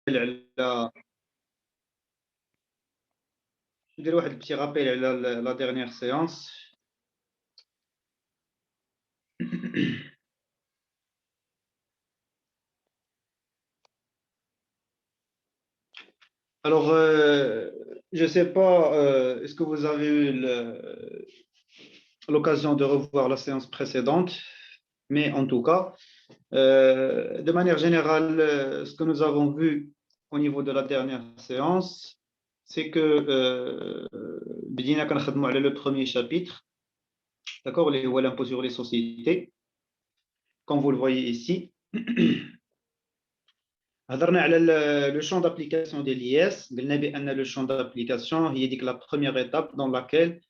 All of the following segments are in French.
على ندير واحد البتي رابيل على لا ديرنيير séance. Alors, je ne sais pas, est-ce que vous avez eu l'occasion de revoir la séance précédente, mais en tout cas, de manière générale, ce que nous avons vu au niveau de la dernière séance, c'est que بدينا كنخدموا على le premier chapitre, d'accord, l'impôt sur les sociétés, comme vous le voyez ici. هضرنا على le champ d'application de l'IS. قلنا بأن le champ d'application هي ديك la première étape dans laquelle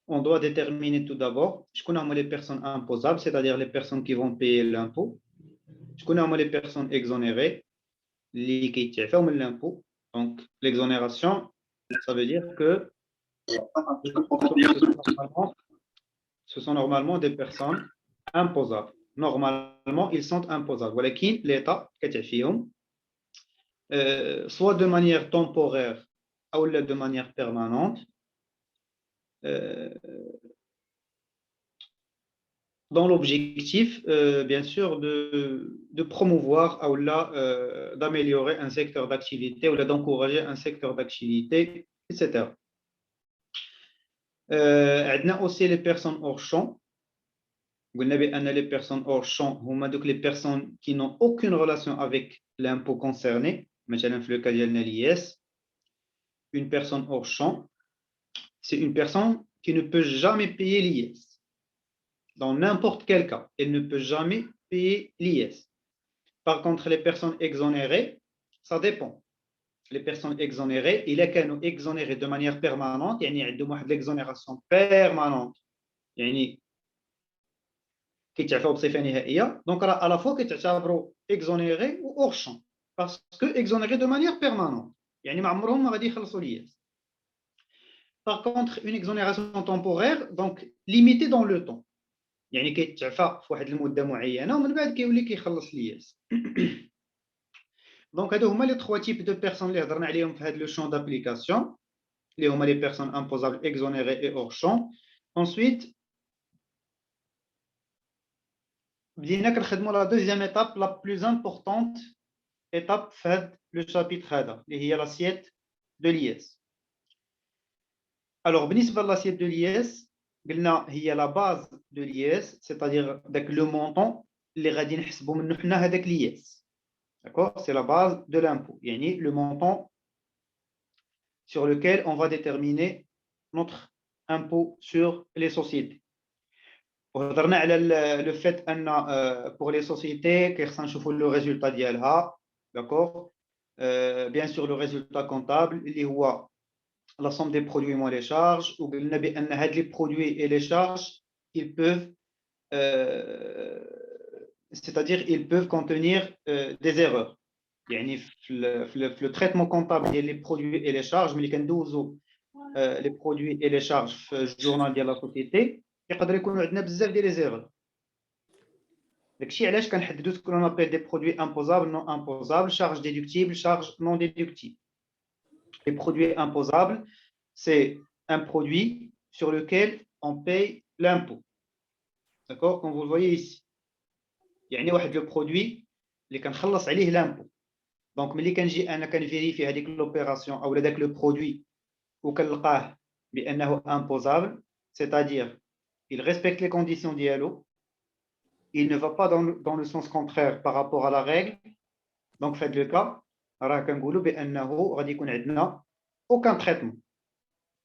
on doit déterminer tout d'abord شكون هما les personnes imposables, c'est-à-dire les personnes qui vont payer l'impôt, شكون هما les personnes exonérées اللي كيتعفاو من l'impôt. Donc l'exonération, ça veut dire que ce sont normalement des personnes imposables. Normalement, ils sont imposables. ولكن l'État كتعفيهم soit de manière temporaire ou de manière permanente, dans l'objectif, bien sûr, de promouvoir ou d'améliorer un secteur d'activité ou d'encourager un secteur d'activité, etc. On a aussi les personnes hors champ. Les personnes hors champ, donc les personnes qui n'ont aucune relation avec l'impôt concerné. Maintenant, le cas de l'IS, une personne hors champ, c'est une personne qui ne peut jamais payer l'IS. Dans n'importe quel cas, elle ne peut jamais payer l'IS. Par contre, les personnes exonérées, ça dépend. Les personnes exonérées, il est qu'elles sont exonérées de manière permanente, il y a de l'exonération permanente. Donc, à la fois, qu'ils sont exonérés ou hors champ. Parce que exonérés de manière permanente. Par contre, une exonération temporaire, donc limitée dans le temps. يعني كيتعفى في واحد المده معينه ومن بعد كيولي كيخلص الياس. دونك هادو هما لي 3 تيب دو بيرسون اللي هضرنا عليهم في هذا لو شون دابليكاسيون اللي هما لي بيرسون امبوزابل اكزونيري اي اور شون. ensuite بدينا كنخدموا لا دوزيام ايتاب لا بلوز امبورطونت ايتاب في هذا لو شابيتر هذا اللي هي لاسييت دو لياس. الوغ بالنسبه لاسييت دو لياس قلنا هي لا باز دو لياس، c'est-à-dire داك لو مونطون اللي غادي نحسبوا منه حنا هذاك لياس. D'accord, c'est la base de l'impôt, yani le montant sur lequel on va déterminer notre impôt sur les sociétés. وهضرنا على le fait أن pour les sociétés كيخصنا نشوفوا le résultat ديالها. D'accord, bien sûr le résultat comptable اللي هو la somme des produits moins les charges. وقلنا بأن هاد les produits et les charges ils peuvent c'est-à-dire ils peuvent contenir des erreurs. يعني في le traitement comptable ديال les produits et les charges ملي كندوزو les produits et les charges في الجورنال ديال لا سوسيتي يقدر يكونوا عندنا بزاف ديال لي زيرور. داكشي علاش كنحددوا ce que l'on appelle des produits imposables, non imposables, charges déductibles, charges non déductibles. Les produits imposables, c'est un produit sur lequel on paye l'impôt. D'accord, comme vous le voyez ici. يعني واحد le produit اللي كنخلص عليه l'impôt. Donc ملي كنجي انا كنفيريفي هذيك لوبيراسيون او داك لو برودوي وكنلقاه بانه imposable, c'est-à-dire il respecte les conditions dialo, il ne va pas dans le sens contraire par rapport à la règle. Donc faites le cas راه كنقولوا بانه غادي يكون عندنا aucun traitement,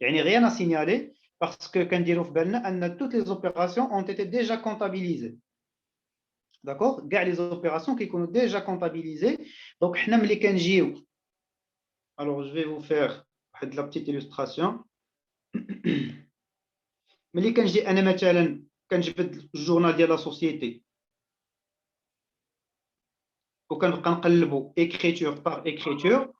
يعني rien à signaler parce que كنديروا في بالنا ان toutes les opérations ont été déjà comptabilisées. D'accord, كاع les opérations كيكونوا déjà comptabilisées. Donc حنا ملي كنجيو alors je vais vous faire la petite illustration. ملي كنجي انا مثلا كنجبد الجورنال ديال لا سوسيتي وكنبقى نقلبو écriture par écriture,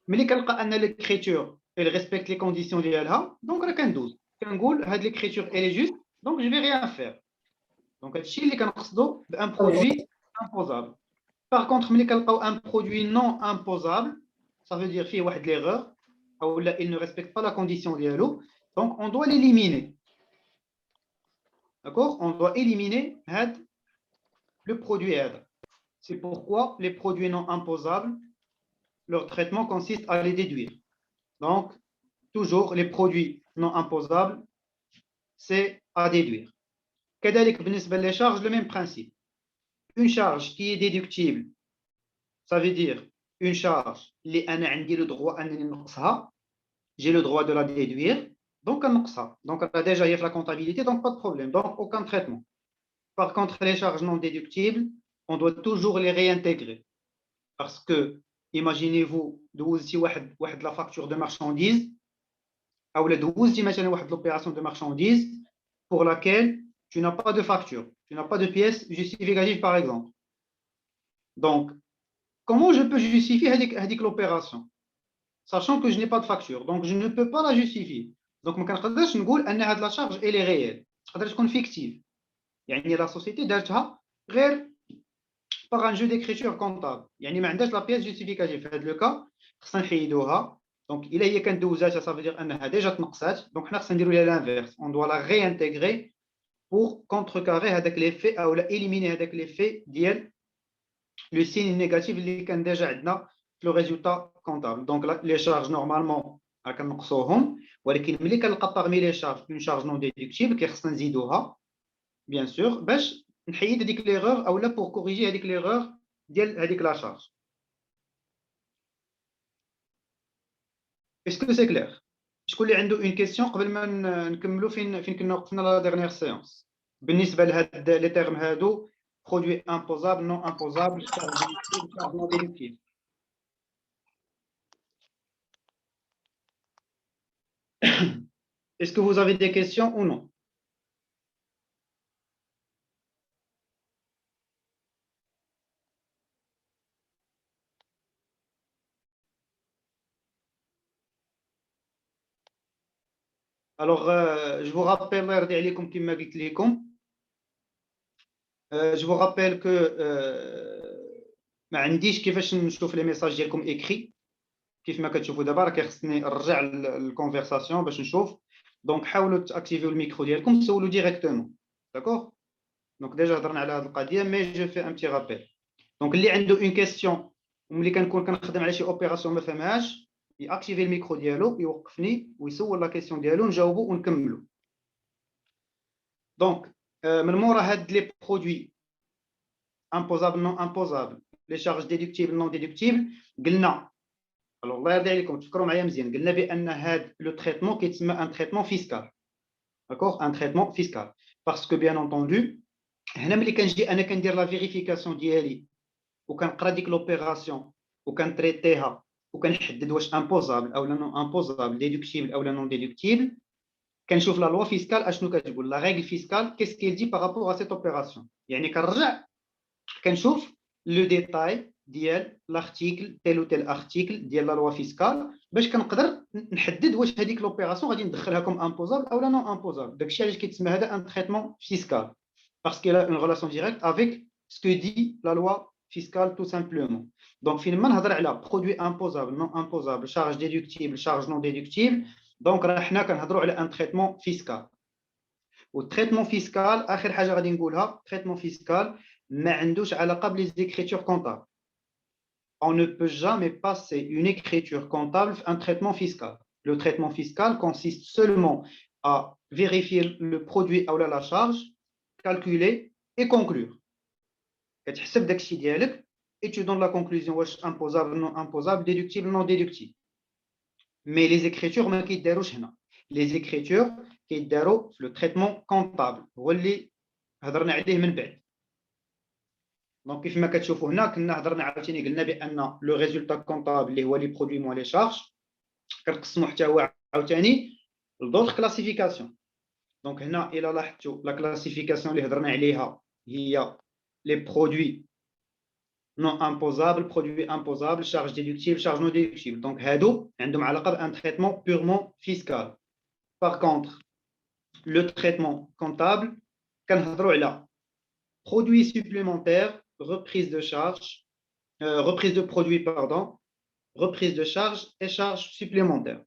ملي كنلقى ان l'écriture elle respecte les conditions ديالها دونك راه كندوز كنقول هاد l'écriture elle est juste donc je vais rien faire. Donc هادشي اللي كنقصدو بان برودوي imposable. Par contre, ملي كنلقاو un produit non imposable, ça veut dire فيه واحد l'erreur, ou là, il ne respecte pas la condition ديالو, donc on doit l'éliminer. D'accord? On doit éliminer le produit هذا. C'est pourquoi les produits non imposables, leur traitement consiste à les déduire. Donc, toujours les produits non imposables, c'est à déduire. كذلك بالنسبة les charges, le même principe. Une charge qui est déductible, ça veut dire une charge اللي أنا عندي le droit أنني نقصها, j'ai le droit de la déduire, donc نقصها. Donc on a déjà fait la comptabilité, donc pas de problème, donc aucun traitement. Par contre, les charges non déductibles, on doit toujours les réintégrer. Parce que, imaginez-vous, دوزتي واحد la facture de marchandise, ou دوزتي مثلا واحد l'opération de marchandise pour laquelle tu n'as pas de facture, tu n'as pas de pièce justificative par exemple. Donc, comment je peux justifier هذيك l'opération sachant que je n'ai pas de facture, donc je ne peux pas la justifier. Donc ما كنقدرش نقول ان هاد la charge elle est réelle, تقدر تكون fictive. يعني la société دارتها غير par un jeu d'écriture comptable. يعني ما عندهاش la pièce justificative. في هذا le cas خصنا نحيدوها. Donc إلا هي كانت دوزاتها ça veut dire انها déjà تنقصات. Donc حنا خصنا نديرو ليها l'inverse. On doit la réintégrer pour contrecarrer هذاك l'effet ou éliminer هذاك l'effet ديال le signe négatif اللي كان déjà عندنا le résultat comptable. Donc là, les charges normalement كنقصوهم, ولكن ملي كنلقى parmi les charges une charge non déductible كيخصنا نزيدوها bien sûr باش نحيد هذيك l'erreur ou là pour corriger هذيك l'erreur ديال هذيك la charge. Est-ce que c'est clair? شكون اللي عنده une question قبل ما نكملوا فين كنا وقفنا la dernière séance بالنسبه لهاد les termes هادو produit imposable non imposable charge non déductible. Est-ce que vous avez des questions ou non? Alors, je vous rappelle, je vous rappelle que ما عنديش كيفاش نشوف لي ميساج ديالكم écrit كيف ما كتشوفوا دابا راه كيخصني نرجع الكونفرساسيون باش نشوف. دونك حاولوا تاكتيفيو الميكرو ديالكم تسولوا ديريكتومون. داكور؟ دونك ديجا هضرنا على هذه القضيه مي جو في ان بتي رابيل. دونك اللي عنده اون كيسيون وملي كنكون كنخدم على شي اوبيراسيون ما فهمهاش ياكتيفي الميكرو ديالو يوقفني ويسول لا كيسيون ديالو نجاوبو ونكملوا. دونك من مورا هاد لي برودوي imposable non imposable les charges déductibles non déductibles قلنا alors الله يرضي عليكم تفكروا معايا مزيان قلنا بان هاد لو تريتمون كيتسمى ان تريتمون فيسكال. d'accord un traitement fiscal parce que bien entendu هنا ملي كنجي انا كندير لا فيريفيكاسيون ديالي وكنقرا ديك لوبيراسيون وكنتريتيها وكنحدد واش امبوزابل او لا نون امبوزابل ديدكتيبل او لا نون ديدكتيبل كنشوف لا لوا فيسكال اشنو كتقول لا ريغل فيسكال كيس كيل دي بارابور ا سيت اوبيراسيون. يعني كنرجع كنشوف لو ديتاي ديال لارتيكل تيل او تيل ارتيكل ديال لا لوا فيسكال باش كنقدر نحدد واش هذيك لوبيراسيون غادي ندخلها كوم امبوزابل او لا نون امبوزابل. داكشي علاش كيتسمى هذا ان تريتمون فيسكال parce qu'il a une relation directe avec ce que dit la loi fiscale tout simplement. Donc finalement نهضر على produit imposable non imposable charge déductible charge non déductible. donc راه حنا كنهضروا على un traitement fiscal. والتريتمون فيسكال اخر حاجه غادي نقولها تريتمون فيسكال ما عندوش علاقه بلي زيكريتور كونطابل. On ne peut jamais passer une écriture comptable un traitement fiscal. Le traitement fiscal consiste seulement à vérifier le produit ou la charge, calculer et conclure. كتحسب داكشي ديالك et tu donnes la conclusion واش imposable non imposable déductible non déductible. Mais les écritures ما كيداروش هنا. Les écritures كيداروا في le traitement comptable هو اللي هضرنا عليه من بعد. دونك كيف ما كتشوفوا هنا كنا هضرنا عاوتاني قلنا بان لو ريزولتا كونطابل اللي هو لي برودوي موا لي شارج كنقسموا حتى هو عاوتاني لدوطخ كلاسيفيكاسيون. دونك هنا الى لاحظتوا لا كلاسيفيكاسيون اللي هضرنا عليها هي لي برودوي نون امبوزابل برودوي امبوزابل شارج ديدكتيبل شارج نون ديدكتيبل. دونك هادو عندهم علاقه بان تريتمون بيرمون فيسكال. باغ كونطخ لو تريتمون كونطابل كنهضروا على برودوي سوبليمونتير reprise de charge reprise de produit, pardon, reprise de charge et charge supplémentaire.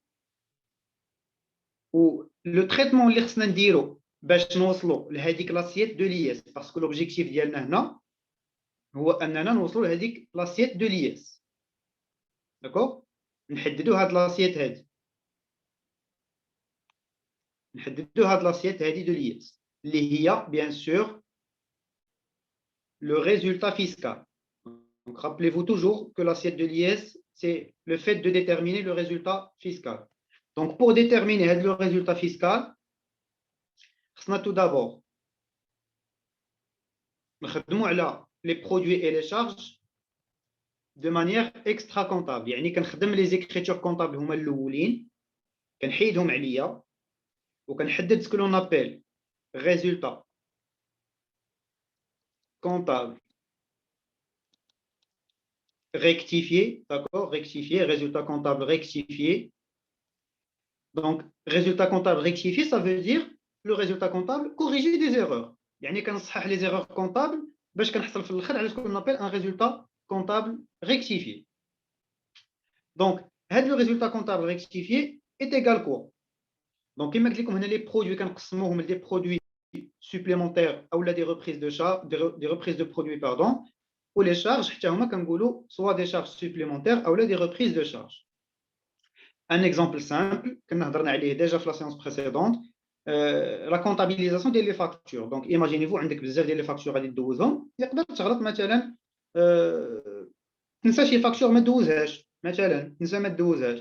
Ou le traitement اللي خصنا نديرو باش نوصلوا لهذيك لاسيت دو لياس باسكو لوبجيكتيف ديالنا هنا هو اننا نوصلوا لهذيك لاسيت دو لياس. داكوغ، نحددوا هاد لاسيت هادي، نحددوا هاد لاسيت هادي دو لياس اللي هي بيان سور le résultat fiscal. Donc rappelez-vous toujours que l'assiette de l'IS c'est le fait de déterminer le résultat fiscal. Donc pour déterminer le résultat fiscal, on a tout d'abord les produits et les charges de manière extra-comptable. يعني كنخدم les écritures comptables هما الأولين كنحيدهم عليا وكنحدد ce que l'on appelle résultat comptable rectifié, d'accord, rectifié, résultat comptable rectifié. Donc résultat comptable rectifié, ça veut dire le résultat comptable corrigé des erreurs. يعني كنصحح les erreurs comptables باش كنحصل في الاخر على ce qu'on appelle un résultat comptable rectifié. Donc هذا le résultat comptable rectifié est égal quoi? Donc كما قلت لكم هنا les produits كنقسموهم des produits supplémentaires ou des reprises de charges, des reprises de produits pardon, ou les charges حتى هما كنقولوا soit des charges supplémentaires ou des reprises de charges. Un exemple simple كنا هضرنا عليه déjà في la séance précédente, la comptabilisation des factures. Donc imaginez-vous عندك بزاف ديال les factures غادي تدوزهم يقدر تغلط مثلا تنسى شي فاكتور ما دوزهاش مثلا تنسى ما دوزهاش.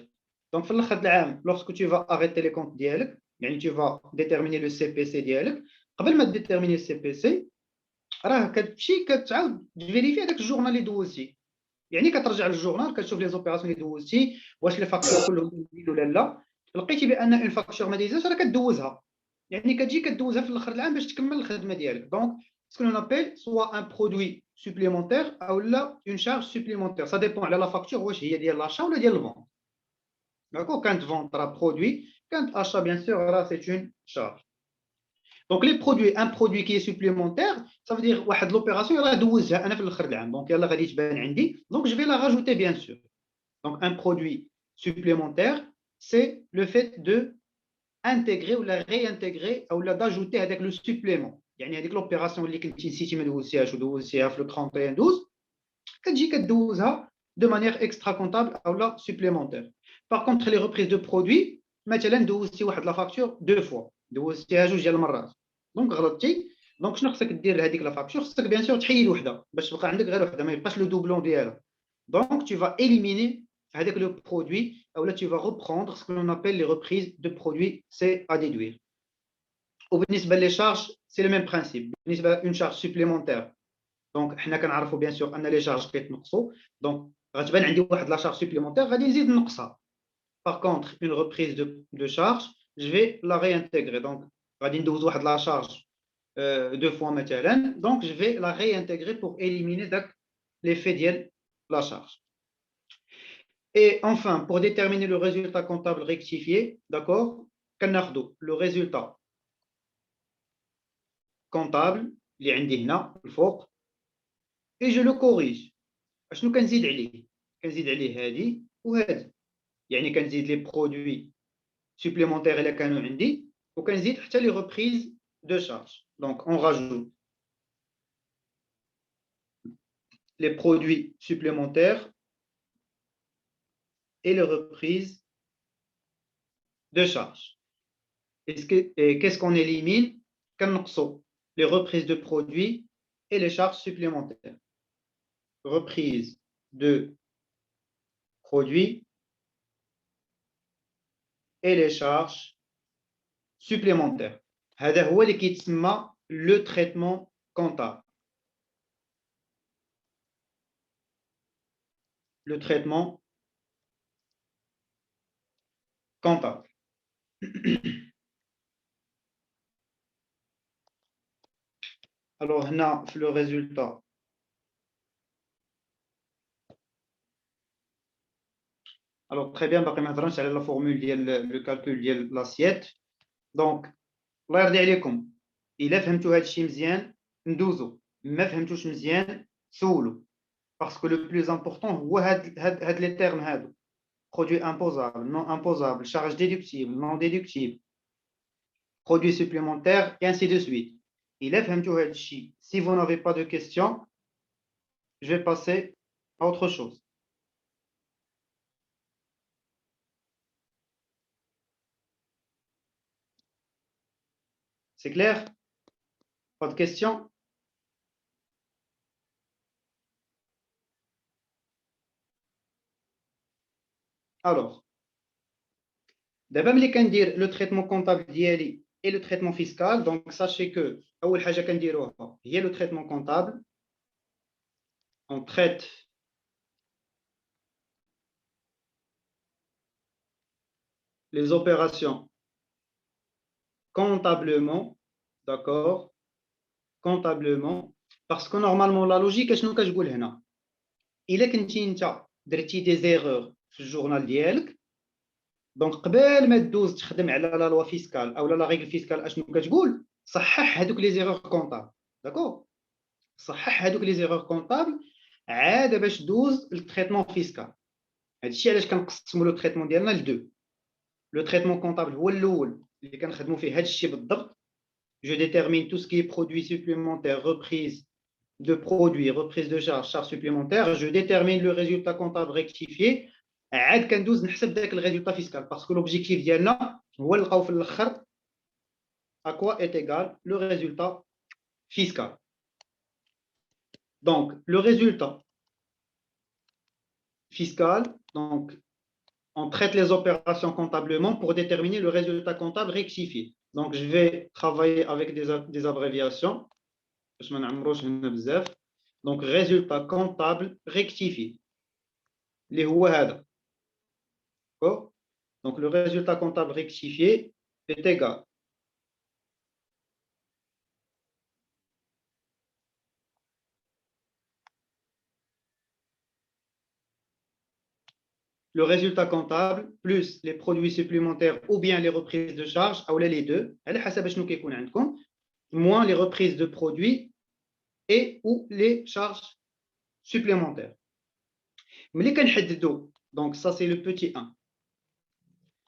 دونك في الاخر العام lorsque tu vas arrêter les comptes ديالك يعني tu vas déterminer le CPC ديالك قبل ما déterminer le CPC راه كتمشي كتعاود تفيريفي هذاك الجورنال اللي دوزتي. يعني كترجع للجورنال كتشوف لي زوبيراسيون اللي دوزتي واش لي فاكتور كلهم دايزين ولا لا. لقيتي بان اون فاكتور ما دايزاش راه كدوزها يعني كتجي كدوزها في الاخر العام باش تكمل الخدمه ديالك. دونك ce qu'on appelle soit un produit supplémentaire ou là une charge supplémentaire, ça dépend على la facture واش هي ديال l'achat ولا ديال الفونت. D'accord, quand vente راه produit, quand achat bien sûr راه c'est une charge. Donc les produits, un produit qui est supplémentaire, ça veut dire واحد l'opération راه دوزها انا في الاخر العام دونك يلا غادي تبان عندي donc je vais la rajouter bien sûr. Donc un produit supplémentaire, c'est le fait de intégrer ou la réintégrer ou la d'ajouter avec le supplément. يعني هذيك l'opération اللي كنتي نسيتي ما دوزتيهاش ودوزتيها في le 31/12 كتجي كدوزها de manière extra comptable ou la supplémentaire. Par contre les reprises de produits مثلا دوزتي واحد لا فاكتور دو فوا دوزتيها جوج ديال المرات دونك غلطتي دونك شنو خصك دير لهذيك لا فاكتور خصك بيان سور تحيد وحده باش تبقى عندك غير وحده ما يبقاش لو دوبلون ديالها. دونك tu vas éliminer avec le produit ou là tu vas reprendre ce que l'on appelle les reprises de produits, c'est à déduire. وبالنسبه les charges c'est le même principe. بالنسبه une charge supplémentaire donc حنا كنعرفوا bien sûr ان les charges كيتنقصوا donc غتبان عندي واحد la charge supplémentaire غادي نزيد نقصها. Par contre une reprise de charge je vais la réintégrer donc غادي ندوز واحد la charge deux fois مثلا donc je vais la réintégrer pour éliminer l'effet ديال la charge. Et enfin, pour déterminer le résultat comptable rectifié, d'accord, le résultat comptable, اللي عندي هنا الفوق, et je le corrige. شنو كنزيد عليه؟ كنزيد عليه هذه وهذه. يعني كنزيد les produits supplémentaires اللي كانوا عندي وكنزيد حتى les reprises de charge. Donc on rajoute les produits supplémentaires et les reprises de charge. Et qu'est-ce qu'on élimine? Les reprises de produits et les charges supplémentaires. Reprise de produits et les charges supplémentaires. هذا هو اللي كيتسمى le traitement comptable. Le traitement comptable. Alors, on a le résultat. Alors, très bien, باقي ما هضرناش على la formule ديال le calcul ديال l'assiette. Donc, الله يرضي عليكم إلا فهمتوا هذا الشيء مزيان ندوزو ما فهمتوش مزيان سولوا parce que le plus important, c'est les termes. Produit imposable, non imposable, charge déductible, non déductible, produit supplémentaire, et ainsi de suite. Si vous n'avez pas de questions, je vais passer à autre chose. C'est clair? Pas de questions? Alors, d'abord, je vais dire le traitement comptable d'IALI et le traitement fiscal. Donc, sachez que il y a le traitement comptable. On traite les opérations comptablement, d'accord? Comptablement, parce que normalement, la logique, qu'est-ce que je dis là? Il est que tu des erreurs في الجورنال ديالك دونك قبل ما تدوز تخدم على لا لوا فيسكال او لا ريغل فيسكال اشنو كتقول صحح هذوك لي زيرور كونطابل داكور صحح هذوك لي زيرور كونطابل عاد باش دوز للتريتمون فيسكال هادشي علاش كنقسموا لو تريتمون ديالنا لدو لو تريتمون كونطابل هو الاول اللي كنخدموا فيه هادشي بالضبط je détermine tout ce qui est produits supplémentaires reprise de produits, reprise de charges supplémentaires, je détermine le résultat comptable rectifié. عاد كندوز نحسب داك الريزولتا فيسكال باسكو لوبجيكتيف ديالنا هو نلقاو في الاخر à quoi est égal le résultat fiscal. Donc le résultat fiscal, donc on traite les opérations comptablement pour déterminer le résultat comptable rectifié. Donc je vais travailler avec des abréviations. Donc résultat comptable rectifié. Les هذا. Donc le résultat comptable rectifié est égal le résultat comptable plus les produits supplémentaires ou bien les reprises de charges ou les deux moins les reprises de produits et ou les charges supplémentaires. Donc ça c'est le petit 1.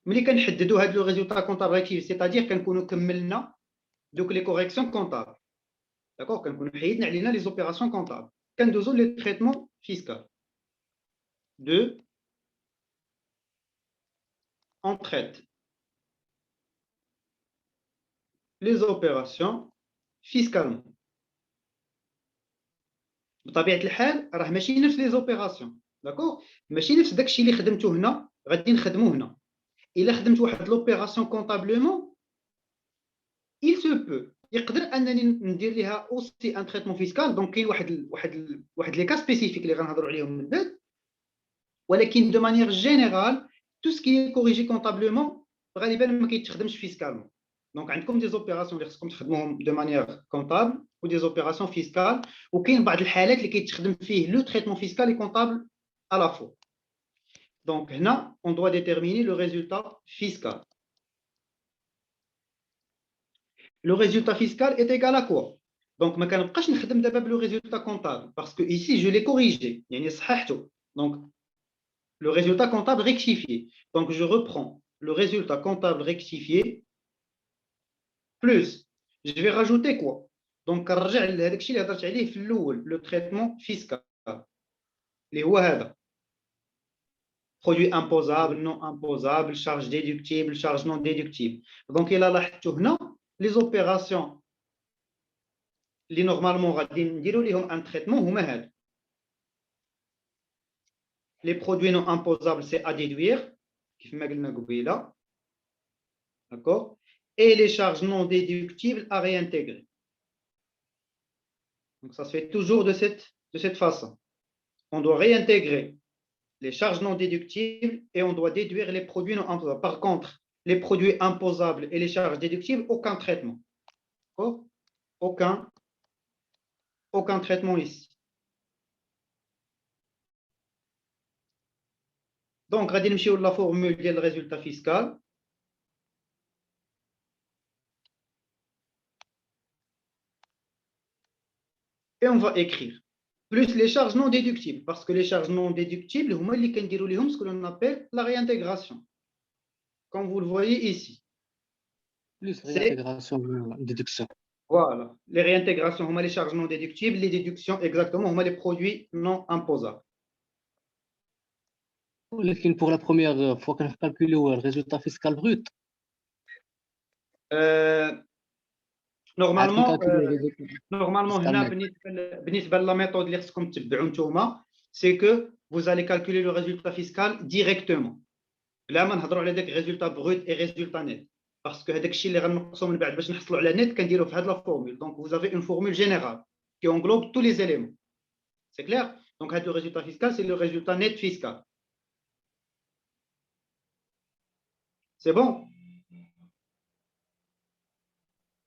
Mais le résultat comptable rectifié, c'est-à-dire qu'on كملنا donc les corrections comptables. D'accord, qu'on a les opérations comptables. Quand nous avons les traitements fiscaux. 2. On traite les opérations fiscalement. بطبيعة الحال راه ماشي نفس لي زوبيراسيون داكوغ ماشي نفس داكشي اللي خدمته هنا غادي نخدموه هنا الا خدمت واحد لوبيراسيون كونطابلومون il se peut يقدر انني ندير ليها اوسي ان تريتمون فيسكال دونك كاين واحد لي كا سبيسيفيك اللي غنهضروا عليهم من بعد ولكن دو مانيير جينيرال تو سكي كوريجي كونطابلومون غالبا ما كيتخدمش فيسكالمون دونك عندكم دي زوبيراسيون اللي خصكم تخدموهم دو مانيير كونطابل ou des opérations fiscales وكاين بعض الحالات اللي كيتخدم فيه لو تريتمون فيسكال et comptable à la fois. Donc هنا on doit déterminer le résultat fiscal. Le résultat fiscal est égal à quoi? Donc ما كنبقاش نخدم دابا بلو résultat comptable parce que ici je l'ai corrigé يعني صححته. Donc le résultat comptable rectifié. Donc je reprends le résultat comptable rectifié plus je vais rajouter quoi? Donc كنرجع لهذاك الشيء اللي هضرت عليه في الاول لو تريتمون فيسكال اللي هو هذا produit imposable non imposable charge déductible charge non déductible. Donc il a لاحظتوا هنا les opérations اللي نورمالمون غادي نديروا ليهم ان تريتمون هما هاد les produits non imposables c'est à déduire كيف ما قلنا قبيله d'accord et les charges non déductibles à réintégrer. Donc ça se fait toujours de cette façon. On doit réintégrer les charges non déductibles et on doit déduire les produits non imposables. Par contre, les produits imposables et les charges déductibles, aucun traitement. Aucun traitement ici. Donc, غادي نمشيو la formule ديال résultat fiscal. Et on va écrire plus les charges non déductibles, parce que les charges non déductibles, c'est ce que l'on appelle la réintégration. Comme vous le voyez ici. Plus réintégration, déduction. Voilà. Les réintégrations, les charges non déductibles, les déductions, exactement, les produits non imposables. Pour la première fois qu'on a calculé le résultat fiscal brut, normalement, هنا بالنسبة la méthode اللي خصكم تتبعوا نتوما, c'est que vous allez calculer le résultat fiscal directement. لا ما نهضروا على داك résultat brut et résultat net. Parce que هذاك الشيء اللي غنقصوا من بعد باش نحصلوا على net كنديروه في هذه la formule. Donc vous avez une formule générale qui englobe tous les éléments. C'est clair? Donc le résultat fiscal, c'est le résultat net fiscal. C'est bon?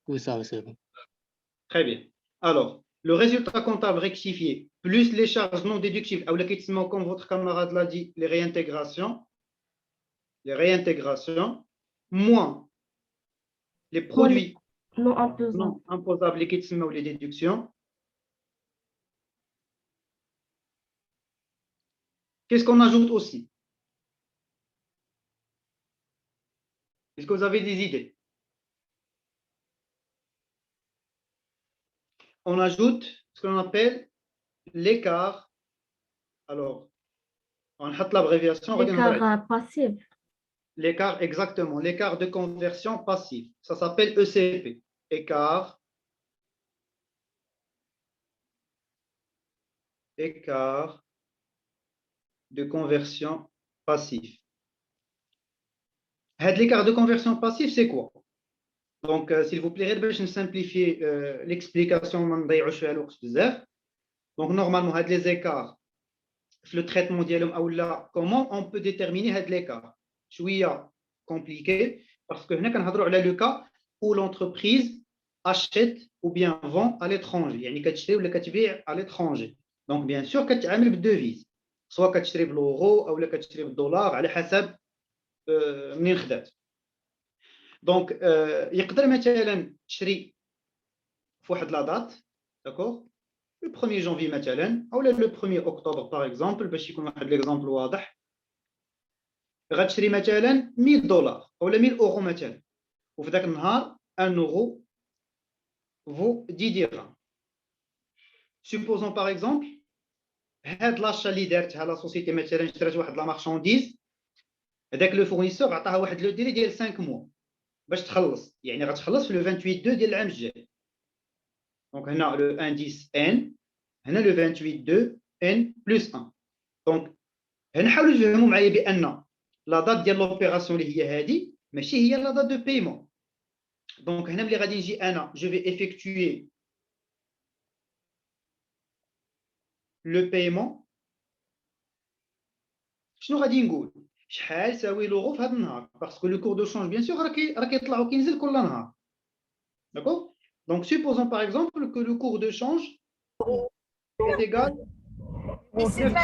Oui, ça, c'est bon. Très bien. Alors, le résultat comptable rectifié, plus les charges non déductibles, comme votre camarade l'a dit, les réintégrations, moins les produits non imposables, les déductions. Qu'est-ce qu'on ajoute aussi? Est-ce que vous avez des idées? On ajoute ce qu'on appelle l'écart. Alors, on a l'abréviation. L'écart passif. L'écart, exactement. L'écart de conversion passive. Ça s'appelle ECP. Écart de conversion passive. L'écart de conversion passive, c'est quoi? Donc, s'il vous plaît, je vais simplifier l'explication. Donc, normalement, les écarts, le traitement dialogue, comment on peut déterminer l'écart? C'est compliqué parce que nous avons le cas où l'entreprise achète ou bien vend à l'étranger. يعني كتشري ولا كتبيع à l'étranger. Donc, bien sûr, كتعامل بالديفيز. سواء كتشري بالأورو أو كتشري بالدولار على حسب منين خدات. Donc, يقدر مثلا تشري في واحد لا دات, d'accord, le 1er janvier مثلا ou le 1er octobre par exemple, باش يكون واحد l'exemple واضح. غتشري مثلا $1000 ou 1000 euros مثلا, وفي ذاك النهار 1 euro vaut 10 dirhams. Supposons par exemple هاد لاشا اللي دارتها لا سوسيتي مثلا شرات واحد لا مارشانديز, هذاك لو فورنيسور عطاها واحد لو ديلي ديال 5 موا باش تخلص, يعني غتخلص في لو 28 2 ديال العام الجاي. دونك هنا لو انديس ان, هنا لو 28 2 ان بلس 1. دونك هنا حاولوا تفهموا معايا بان لا دات ديال لوبيراسيون اللي هي هذه ماشي هي لا دات دو بايمون. دونك هنا ملي غادي نجي انا جو في افيكتوي لو بايمون, شنو غادي نقول؟ شحال ساوي لوغو في هذا النهار, باسكو لو كور دو شونج بيان سور راه كيطلع وكينزل كل نهار. D'accord? Donc, supposons par exemple que le cours de change est égal au 9.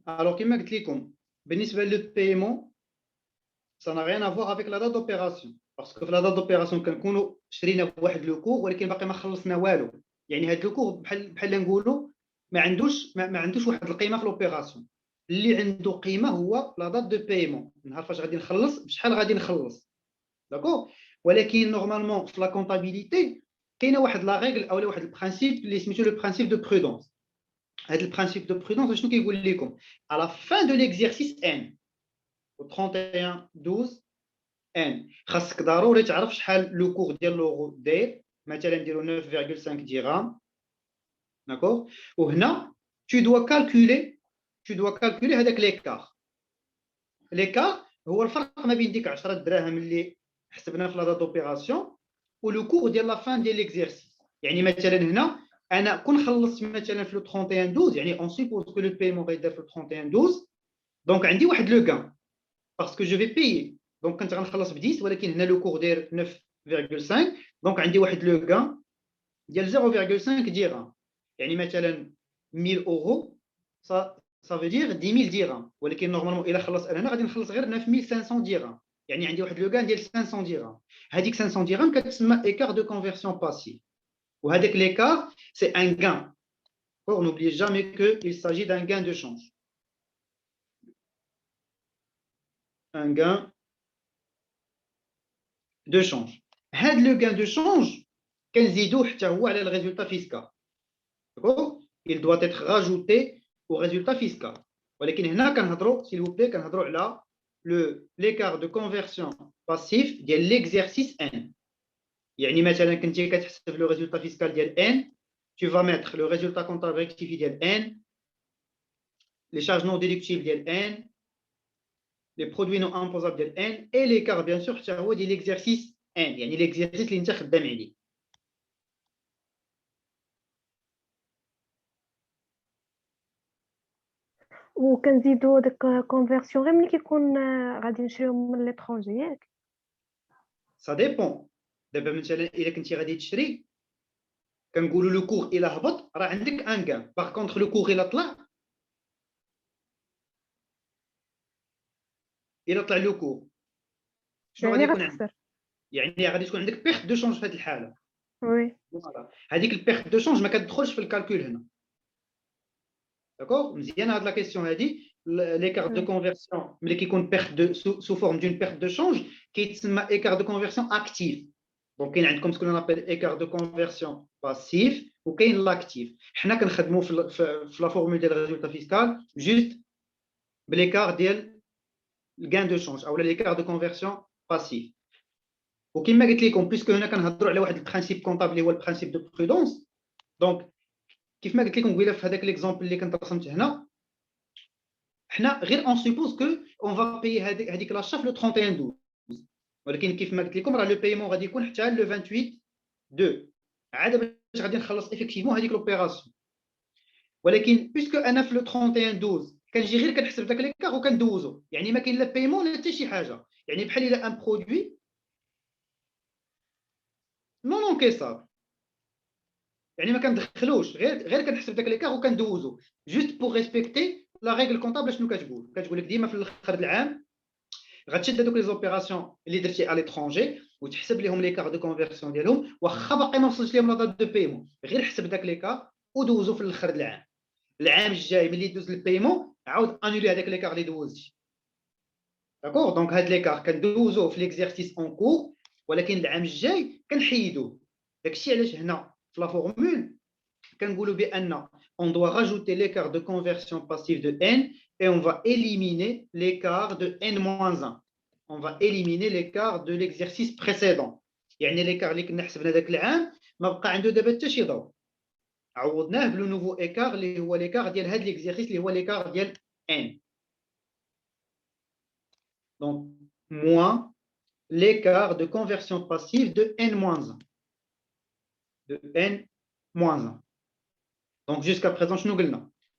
Alors, comme je l'ai dit, بالنسبة للpaiement, ça n'a rien à voir avec la date d'opération. Parce que la date d'opération كنكونوا شرينا بواحد لو كور ولكن باقي ما خلصنا والو. يعني هذا لو كور بحال نقولوا ما عندوش واحد القيمة في لوبيراسيون. اللي عنده قيمة هو لا دات دو بايمون. نهار فاش غادي نخلص بشحال غادي نخلص. داكور؟ ولكن نورمالمون في لا كونطابيليتي كاينه واحد لا ريغل او واحد البرانسيب اللي سميتو لو برانسيب دو برودونس. هذا البرانسيب دو برودونس شنو كيقول لكم؟ à la fin de l'exercice n au 31 12 n خاصك ضروري تعرف شحال لو كور ديال لوغو داير, مثلا نديرو 9.5 درهم. داكور؟ وهنا tu dois calculer هذاك l'écart هو الفرق ما بين ديك 10 دراهم اللي حسبنا في لا دات اوبيراسيون ولو كور ديال لا فان ديال ليكزيرسيس. يعني مثلا هنا انا كون خلصت مثلا في لو 31 12, يعني اون سيبوز كو لو بايمون غيدير في لو 31 12, Donc, عندي واحد le gain parce que je vais payer. Donc, كنت غنخلص ب 10 ولكن هنا le cours داير 9,5. Donc, عندي واحد le gain ديال 0,5 dirham. يعني مثلا 1000 euros ça veut dire 10 000 dirhams. ولكن normalement إلا خلص أنا غادي نخلص غير 9500 dirhams. يعني عندي واحد le gain ديال 500 dirhams. هذيك 500 dirhams كتسمى écart de conversion passive. وهذاك l'écart c'est un gain. N'oubliez jamais qu'il s'agit d'un gain de change. Un gain de change. Le gain de change, le résultat fiscal. Il doit être rajouté au résultat fiscal. S'il vous plaît, l'écart de conversion passif de l'exercice N. Le résultat fiscal de N, tu vas mettre le résultat comptable rectifié de N, les charges non déductibles de N, les produits non imposables de N, et l'écart, bien sûr, c'est l'exercice N, l'exercice اللي انت خدام عليه. وكنزيدو داك كونفيرسيون غير ملي كيكون غادي نشريو من ليترونجي ياك. Ça dépend. دابا مثلا الا كنتي غادي تشري كنقولوا لو كور الى هبط راه عندك ان غان. باغ كونطخ لو كور الى طلع لو كور شنو غادي يكون عندك؟ يعني غادي تكون عندك بيرت دو شونج في هذه الحاله. وي هذيك البيرت دو شونج ما كتدخلش في الكالكول هنا. داكور مزيان هاد لا كيسيون هادي. l'écart de conversion ملي كيكون بيرت دو sous forme d'une perte de change كيتسمى écart de conversion actif. دونك كاين عندكم سكون نابيل écart de conversion passif وكاين لاكتيف. حنا كنخدموا في لا فورمول ديال الريزولتا فيسكال جوست بليكار ديال الغان دو شونج او l'écart de conversion passif. وكما قلت لكم بيسكو هنا كنهضروا على واحد البرانسيب كونطابل اللي هو البرانسيب دو برودونس. دونك كيف ما قلت لكم قبيله في هذاك ليكزامبل اللي كنت رسمت هنا حنا غير اون سوبوز كو اون فا باي هذيك لاشا في لو 31 12 ولكن كيف ما قلت لكم راه لو بايمون غادي يكون حتى لو 28 2 عاد باش غادي نخلص افيكتيفمون هذيك لوبيراسيون. ولكن بيسكو انا في لو 31 12 كنجي غير كنحسب داك ليكار وكندوزو يعني ما كاين لا بايمون لا حتى شي حاجه. يعني بحال الا ان برودوي نون كيصاب يعني ما كندخلوش غير كنحسب داك ليكار وكندوزو جوست بور ريسبكتي لا ريغل كونطابل. شنو كتقول لك ديما في الاخر العام غتشد هذوك لي زوبيراسيون اللي درتي على ليترونجي وتحسب لهم ليكار دو كونفيرسيون ديالهم واخا باقي ما وصلش لهم لا دات دو بايمون غير حسب داك ليكار ودوزو في الاخر العام الجاي ملي دوز البايمون عاود انولي هذاك ليكار اللي دوزتي. داكور دونك هاد ليكار كندوزوه في ليكزيرسيس اون كور ولكن العام الجاي كنحيدوه. داكشي علاش هنا في لا فورمول كنقولوا بان on doit rajouter l'écart de conversion passive de n et on va éliminer l'écart de n-1. On va éliminer l'écart de l'exercice précédent. يعني l'écart اللي كنا حسبنا ذاك العام ما بقى عنده دابا حتى شي ضوء عوضناه بلو نوفو écart اللي هو l'écart ديال هاد l'exercice اللي هو l'écart ديال n. Donc moins l'écart de conversion passive de n-1. De n-1. Donc jusqu'à présent, je nous dis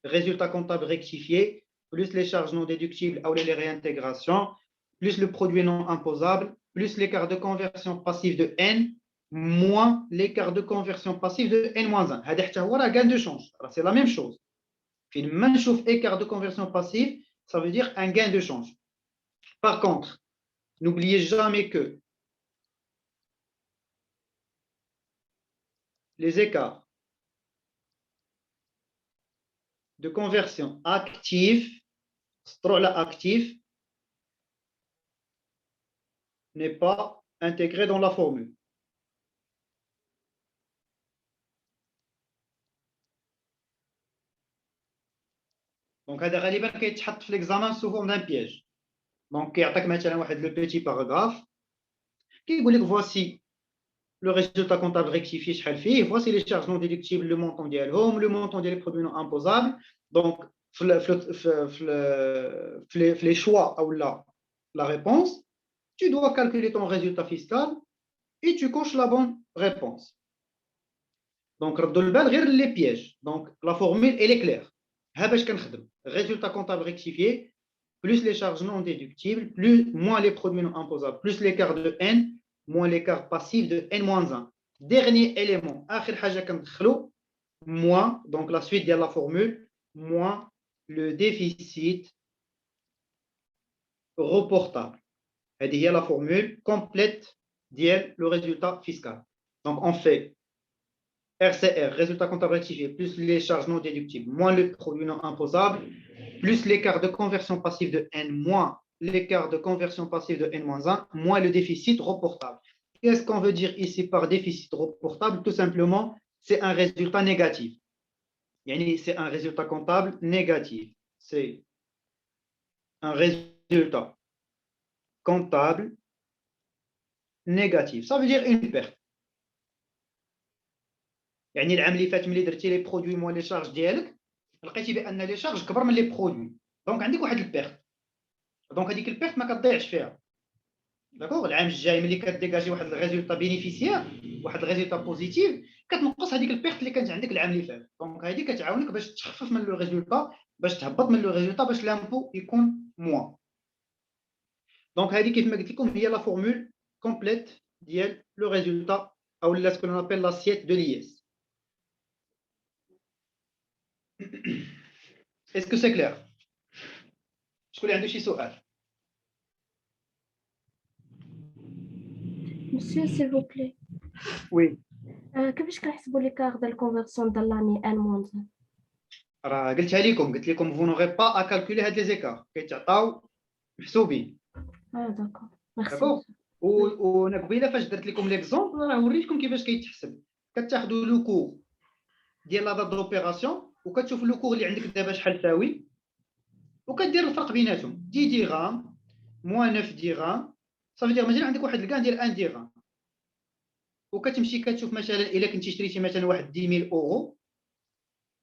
résultat comptable rectifié, plus les charges non déductibles ou les réintégrations, plus le produit non imposable, plus l'écart de conversion passive de N, moins l'écart de conversion passive de N-1. C'est un gain de change. C'est la même chose. Puis le même écart de conversion passive, ça veut dire un gain de change. Par contre, n'oubliez jamais que les écarts de conversion active, actif, n'est pas intégré dans la formule. Donc, هذا غالبا كيتحط في l'examen sous forme d'un piège. Donc, كيعطيك مثلا واحد le petit paragraphe كيقول لك voici le résultat comptable rectifié شحال فيه, voici les charges non déductibles, le montant ديالهم, le montant des produits non imposables. Donc, les choix ou la réponse, tu dois calculer ton résultat fiscal et tu coches la bonne réponse. Donc, ردوا البال غير les pièges. Donc, la formule elle est claire. ها باش كنخدم résultat comptable rectifié plus les charges non déductibles, plus, moins les produits non imposables, plus l'écart de n, moins l'écart passif de n-1. Dernier élément, آخر حاجة كندخلو, moins, donc la suite de la formule, moins le déficit reportable. هذه هي la formule complète ديال le résultat fiscal. Donc on fait RCR, résultat comptable rectifié, plus les charges non déductibles, moins le produit non imposable, plus l'écart de conversion passive de N, moins l'écart de conversion passive de N-1, moins le déficit reportable. Qu'est-ce qu'on veut dire ici par déficit reportable? Tout simplement, c'est un résultat négatif. C'est un résultat comptable négatif. C'est un résultat comptable négatif. Ça veut dire une perte. العام اللي فات ملي درتي لي برودوي موان لي شارج ديالك لقيتي بان لي شارج كبر من لي برودوي دونك عندك واحد البيرت دونك هذيك البيرت ما كتضيعش فيها داكوغ العام الجاي ملي كديجاجي واحد الريزولطا بينيفيسيير واحد الريزولطا بوزيتيف كتنقص هذيك البيرت اللي كانت عندك العام اللي فات دونك هذه كتعاونك باش تخفف من لو ريزولطا باش تهبط من لو ريزولطا باش لامبو يكون موان دونك هذه كيف ما قلت لكم هي لا فورمول كومبليت ديال لو ريزولطا او لا سكون ابل لاسيت دو ليس. Est-ce que c'est clair? شكون اللي عنده شي سؤال؟ Monsieur, s'il vous plaît. Oui. كيفاش كنحسبوا لي كار ديال الكونفرسيون ديال لاني ان موان؟ راه قلت لكم vous n'aurez pas à calculer هاد لي زيكار كيتعطاو محسوبين. داكور ميرسي. داكور وانا قبيله فاش درت لكم ليكزومبل راه وريتكم كيفاش كيتحسب. كتاخذوا لو كور ديال لا دات دوبيراسيون وكتشوف لو كور اللي عندك دابا شحال تساوي وكدير الفرق بيناتهم 10 درهم موان 9 درهم صافي دير مثلا عندك واحد الكان ديال 1 درهم وكتمشي كتشوف مثلا الا كنتي شريتي مثلا واحد 10000 اورو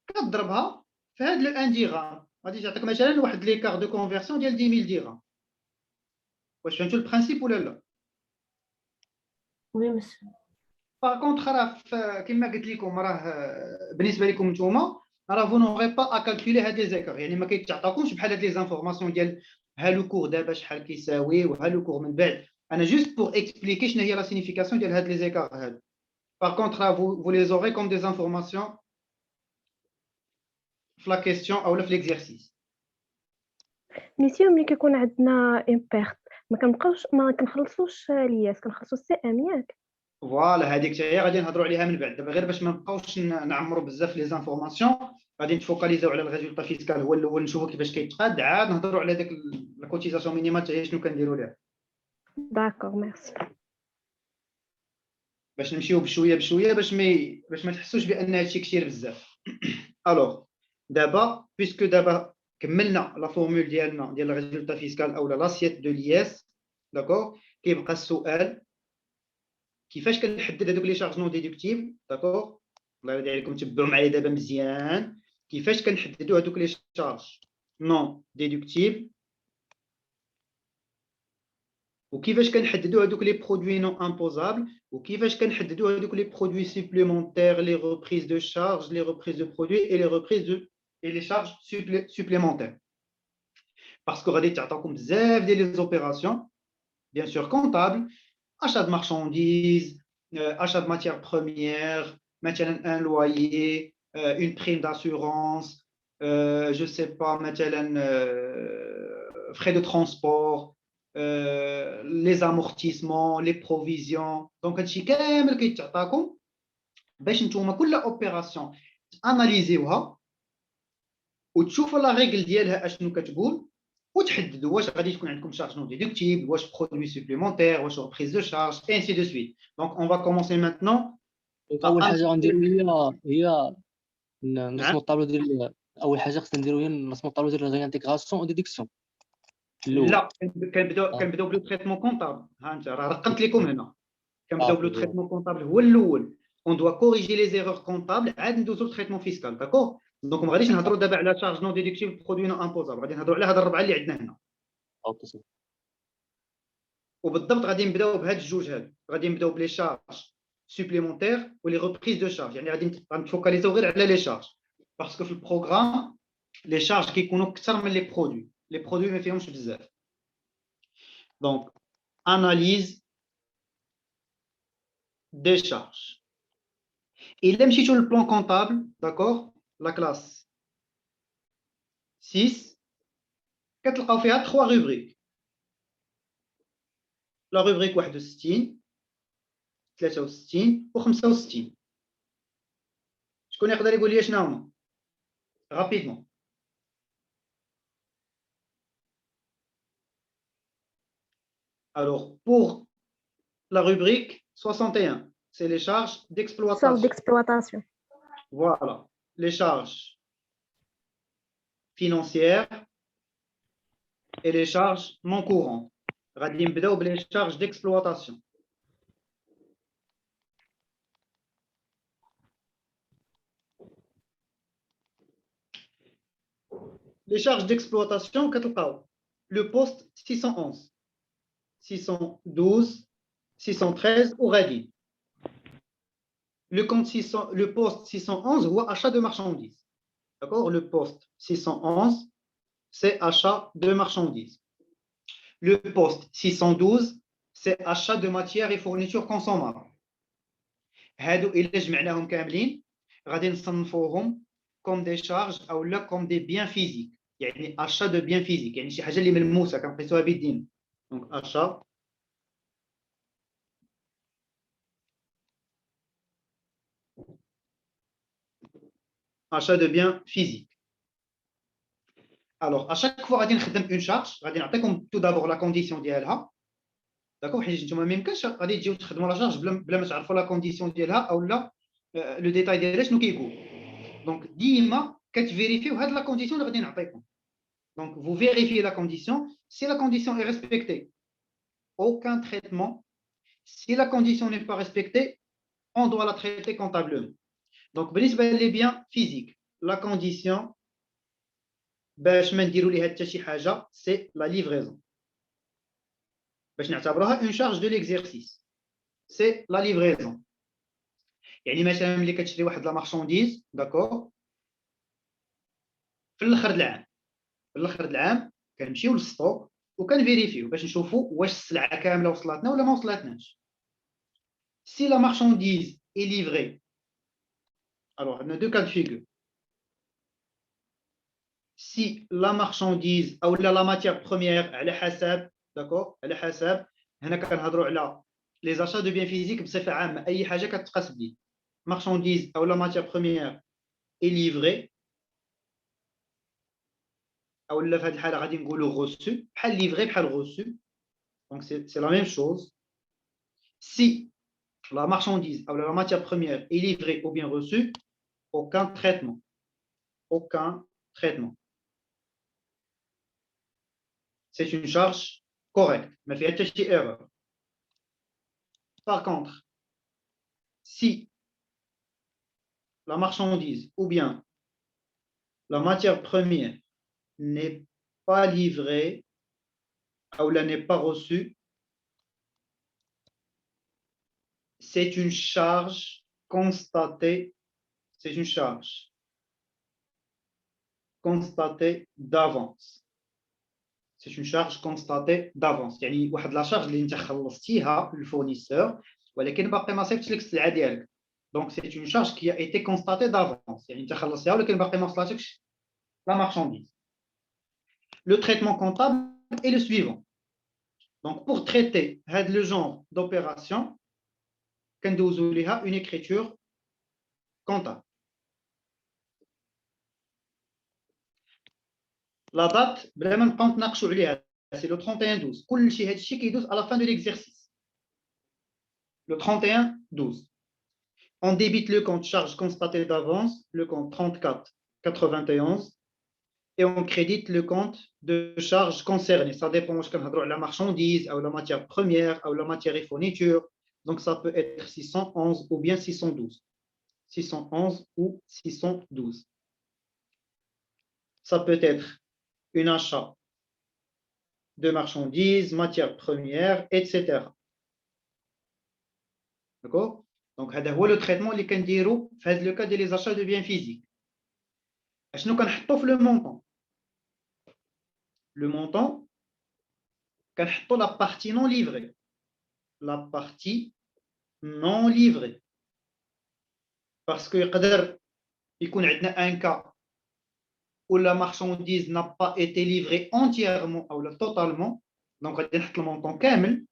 كتضربها في هاد لو 1 درهم غادي تعطيك مثلا واحد ليكار دو كونفرسيون ديال 10000 درهم. واش فهمتوا البرانسيپ ولا لا؟ وي مسيو. باغ كونطخ راه كما قلت لكم راه بالنسبه لكم نتوما راه فو نوغي با ا كالكولي هاد لي زيكار ما كيتعطاوكمش بحال هاد لي زانفورماسيون ديال ها لو كور دابا شحال كيساوي وها لو كور من بعد. انا جوست بور اكسبليكي شنو هي لا سينيفيكاسيون ديال هاد لي زيكار هادو. باغ كونطخ راه فو لي زوري كوم دي زانفورماسيون في لا كيسيون او في ليكزيرسيس. ميسيو ملي كيكون عندنا اون بيرت ما كنخلصوش لياس كنخلصو السي ام ياك. فوالا هذيك حتى هي غادي نهضروا عليها من بعد دابا غير باش ما نبقاوش نعمروا بزاف لي زانفورماسيون غادي نتفوكاليزاو على الريزولطا فيسكال هو الاول نشوفوا كيفاش كيتقاد عاد نهضروا على داك الكوتيزاسيون مينيمال حتى هي شنو كنديروا ليها داكوغ ميرسي. باش نمشيو بشويه باش ما تحسوش بان هادشي كثير بزاف. الوغ دابا بيسكو دابا كملنا لا فورمول ديالنا ديال الريزولطا فيسكال او لاسيت دو لياس داكوغ كيبقى السؤال كيفاش كنحدد هذوك لي شارج نون ديدكتيف. داكوغ الله يرضي عليكم تبعوا معايا دابا مزيان كيفاش كنحددوا هذوك لي شارج نون ديدكتيف وكيفاش كنحددوا هذوك لي برودوي نون امبوزابل وكيفاش كنحددوا هذوك لي برودوي سوبليمونتير لي ريبريز دو شارج لي ريبريز دو برودوي اي لي ريبريز دو اي لي شارج سوبليمونتير باسكو غادي تعطاكم بزاف ديال لي زوبيراسيون بيان سور كونطابل achat de marchandises, achat de matières premières, مثلا un loyer, une prime d'assurance, je sais pas مثلا frais de transport, les amortissements, les provisions. Donc هادشي كامل كيتعطاكم باش نتوما كل اوبيراسيون اناليزيوها وتشوفوا لا ريغل ديالها اشنو كتقول وتحددوا واش غادي تكون عندكم شارج نون ديدكتيبل واش برودوي سوبليمونتير واش ريبريز دو شارج اي انسي دو سويت. دونك اون فا كومونسي مانتنون. اول حاجه غنديرو هي نرسموا الطابلو ديال اول حاجه خصنا نديرو هي نرسموا الطابلو ديال ريانتيغراسيون و ديدكسيون. لا كنبداو بلو تريتمون كونطابل. ها انت راه رقمت لكم هنا كنبداو بلو تريتمون كونطابل هو الاول اون دوا كوريجي لي زيرور كونطابل عاد ندوزو للتريتمون فيسكال. داكوغ دونك ما غاديش نهضروا دابا على شارج نون ديدكتيبل برودوي نون امبوزابل غادي نهضروا على هاد الربعه اللي عندنا هنا. اوكي وبالضبط غادي نبداو بهاد الجوج هادو غادي نبداو بلي شارج سوبليمونتير ولي ريبريز دو شارج غادي نفوكاليزاو غير على لي شارج باسكو في البروغرام لي شارج كيكونوا اكثر من لي برودوي les produits ما فيهمش بزاف. Donc analyse des charges. Et là مشيتو le plan comptable, d'accord, la classe 6 كتلقاو فيها 3 rubriques. La rubrique 61 63 و 65. شكون يقدر يقول لي شنو هما rapidement? Alors pour la rubrique 61, c'est les charges Charge d'exploitation. d'exploitation. Voilà, les charges financières et les charges non courantes. غادي نبداو بلي charges d'exploitation. Les charges d'exploitation كتلقاو le poste 611 612 613 وغادي. Le poste 611 هو achat de marchandises. D'accord? Le poste 611 c'est achat de marchandises. Le poste 612 c'est achat de matières et fournitures consommables. هادو إلا جمعناهم كاملين غادي نصنفوهم comme des charges أو لا comme des biens physiques. يعني achat de biens physiques يعني شي حاجة اللي ملموسة كنقيسوها بيدينا. Donc achat de biens physiques. Alors, à chaque fois غادي نخدم une charge, غادي نعطيكم tout d'abord la condition ديالها. داكوغ حيت نتوما ما يمكنش غادي تجيو تخدموا لا شارج بلا ما تعرفوا لا كونديسيون ديالها او لا لو ديتاي ديالها شنو كيقول. دونك ديما كتفيريفيو هاد لا كونديسيون اللي غادي نعطيكم. دونك vous vérifiez la condition. Si la condition est respectée, aucun traitement. Si la condition n'est pas respectée, on doit la traiter comptablement. Donc بالنسبه لي biens physiques, la condition باش ما نديروا ليها حتى شي حاجه c'est la livraison. باش نعتبروها une charge de l'exercice, c'est la livraison. يعني مثلا ملي كتشري واحد لا مارشانديز داكور في الاخر العام كنمشيو للستوك وكنفيريفيو باش نشوفوا واش السلعه كامله وصلتنا ولا ما وصلتناش. Si la marchandise est livrée, alors on a deux cas de figure. Si la marchandise ou la matière première على حسب داكور على حسب هنا كنهضروا على les achats de biens physiques بصفه عامه اي حاجه كتقاس بديد. Marchandise ou la matière première est livrée ou là في هذه الحاله غادي نقولوا reçu بحال livré بحال reçu. Donc c'est la même chose. Si la marchandise ou la matière première est livrée ou bien reçue, aucun traitement. Aucun traitement. C'est une charge correcte. Mais il y a une erreur. Par contre, si la marchandise ou bien la matière première n'est pas livrée ou là n'est pas reçue, c'est une charge constatée. C'est une charge constatée d'avance. C'est une charge constatée d'avance. يعني واحد لا شارج اللي انت خلصتيها للفورنيسور ولكن باقي ما صيفطش لك السلعه ديالك. Donc c'est une charge qui a été constatée d'avance. يعني انت خلصتيها ولكن باقي ما وصلتكش la marchandise. Le traitement comptable est le suivant. Donc pour traiter هذا le genre d'opération كندوزو ليها une écriture comptable. La date بلا ما نبقاو نتناقشوا عليها c'est le 31/12. كلشي هذا الشيء كيدوز à la fin de l'exercice. Le 31/12. On débite le compte charge constatée d'avance, le compte 34/91 et on crédite le compte de charge concerné. Ça dépend واش كنهضروا على marchandise ou la matière première ou la matière et fourniture. Donc ça peut être 611 ou bien 612. 611 ou 612. Ça peut être un achat de marchandises, matières premières, etc. D'accord? Donc, c'est le traitement اللي كنديرو في هذا le cas des achats de biens physiques. شنو كنحطو في le montant? le montant, كنحطوا la partie non livrée. La partie non livrée. Parce que يقدر يكون عندنا un cas où la marchandise n'a pas été livrée entièrement ou totalement, donc غادي نحط le montant كامل,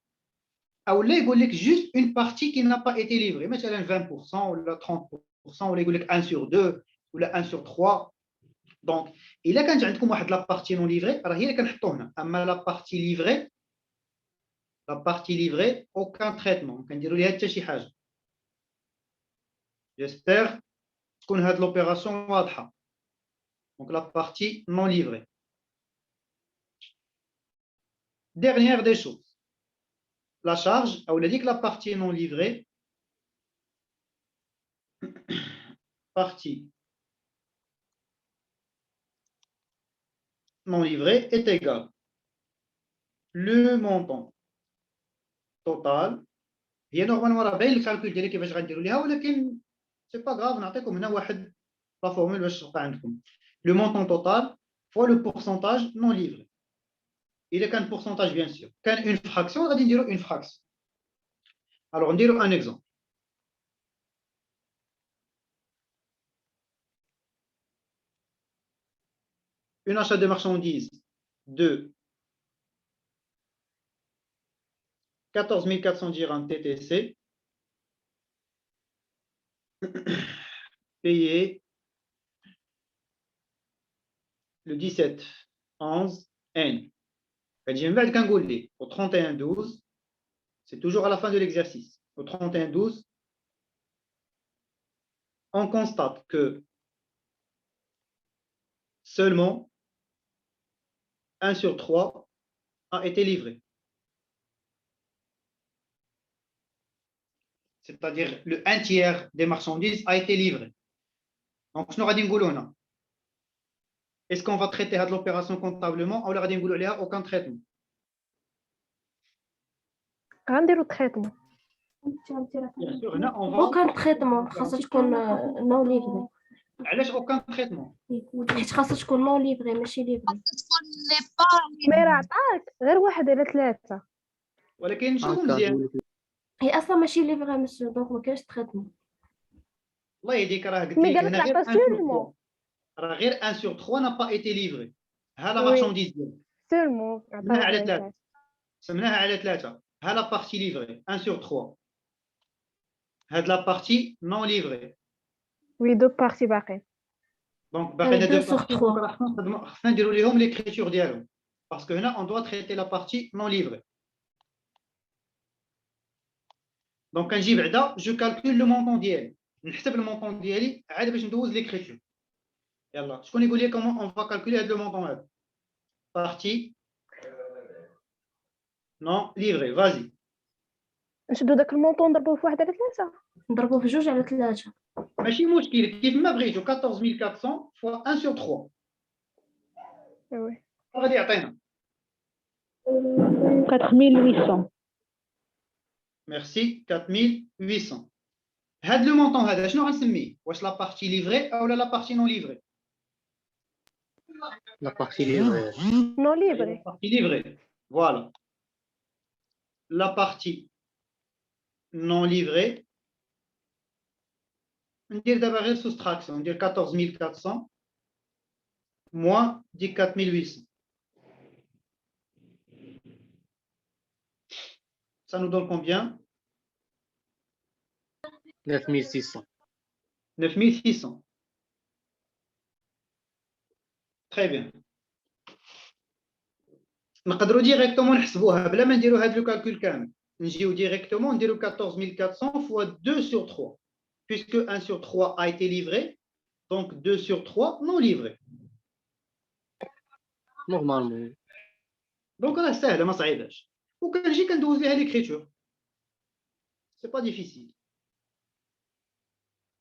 ou là يقول لك juste une partie qui n'a pas été livrée, مثلا 20% ou 30% ou là يقول لك 1 sur 2 ou 1 sur 3. Donc إلا كانت عندكم واحد la partie non livrée راه هي اللي كنحطوا هنا. اما la partie livrée aucun traitement, كنديروا ليها حتى شي حاجه. J'espère تكون هاد l'opération واضحه. Donc la partie non livrée. Dernière des choses, la charge, on a dit que la partie non livrée, partie non livrée est égale le montant total. هي normalement راه باين الكالكول ديالي كيفاش غنديروا ليها, ولكن c'est pas grave, نعطيكم هنا واحد la formule باش تبقى عندكم. Le montant total fois le pourcentage non livré. Il est qu'un pourcentage bien sûr. Quand une fraction, on va dire une fraction. Alors on dit un exemple. Un achat de marchandises de 14 400 dirhams TTC payé le 17/11/N. Au 31/12, c'est toujours à la fin de l'exercice. Au 31/12, on constate que seulement 1 sur 3 a été livré. C'est-à-dire le 1/3 des marchandises a été livré. Donc, est-ce qu'on va traiter l'opération comptablement ou aucun traitement? غنديرو traitement. Bien sûr, on va... aucun traitement خاصها تكون non livré. علاش aucun traitement؟ حيت خاصها تكون non livré ماشي livré. مي راه عطاك غير 1/3. ولكن نشوفوا مزيان. هي اصلا ماشي livré مسيو دونك ما كاينش traitement. الله يهديك راه قلت مي لك قال هنا لك غير عطا 1 sur 3. سولمون. راه غير 1 sur 3 n'a pas été livré. ها لا Oui. marchandise ديالك. سولمون سمناها على 3. سمناها على 3. ها لا partie livrée 1 sur 3. هاد لا partie non livrée. وي دو بارتي باقي. Donc باقي 2 sur 3. خصنا نديروا ليهم l'écriture ديالهم. Parce que هنا on doit traiter la partie non livrée. Donc كنجي بعدا je calcule le montant ديالي. نحسب المونطون ديالي عاد باش ندوز l'écriture. يلا شكون يقول لي comment on va calculer هاد le montant هذا؟ Partie non livrée, vas-y. نشدو داك المونطون نضربوه في 1/3. نضربوه في 2/3. ماشي مشكل كيف ما بغيتو 14400 fois 1 sur 3. وي غادي يعطينا 4800. ميرسي 4800. هاد لو مونطون هذا شنو غنسميه؟ واش لا بارتي ليفري اولا لا بارتي نون ليفري؟ لا بارتي ليفري. نو ليبري. La partie livrée. Voilà. La partie non livrée. On dit d'abord la soustraction. On dit 14 400 moins 14 800. Ça nous donne combien? 9600. 9600. Très bien. نقدروا ديريكتومون نحسبوها بلا ما نديروا هذا لو كالكول كامل. نجيو ديريكتومون نديروا 14400 fois 2 sur 3 puisque 1 sur 3 a été livré, donc 2 sur 3 non livré. نورمالمون. دونك راه ساهله ما صعيباش وكنجي كندوز ليها ليكريتور. سي با ديفيسيل.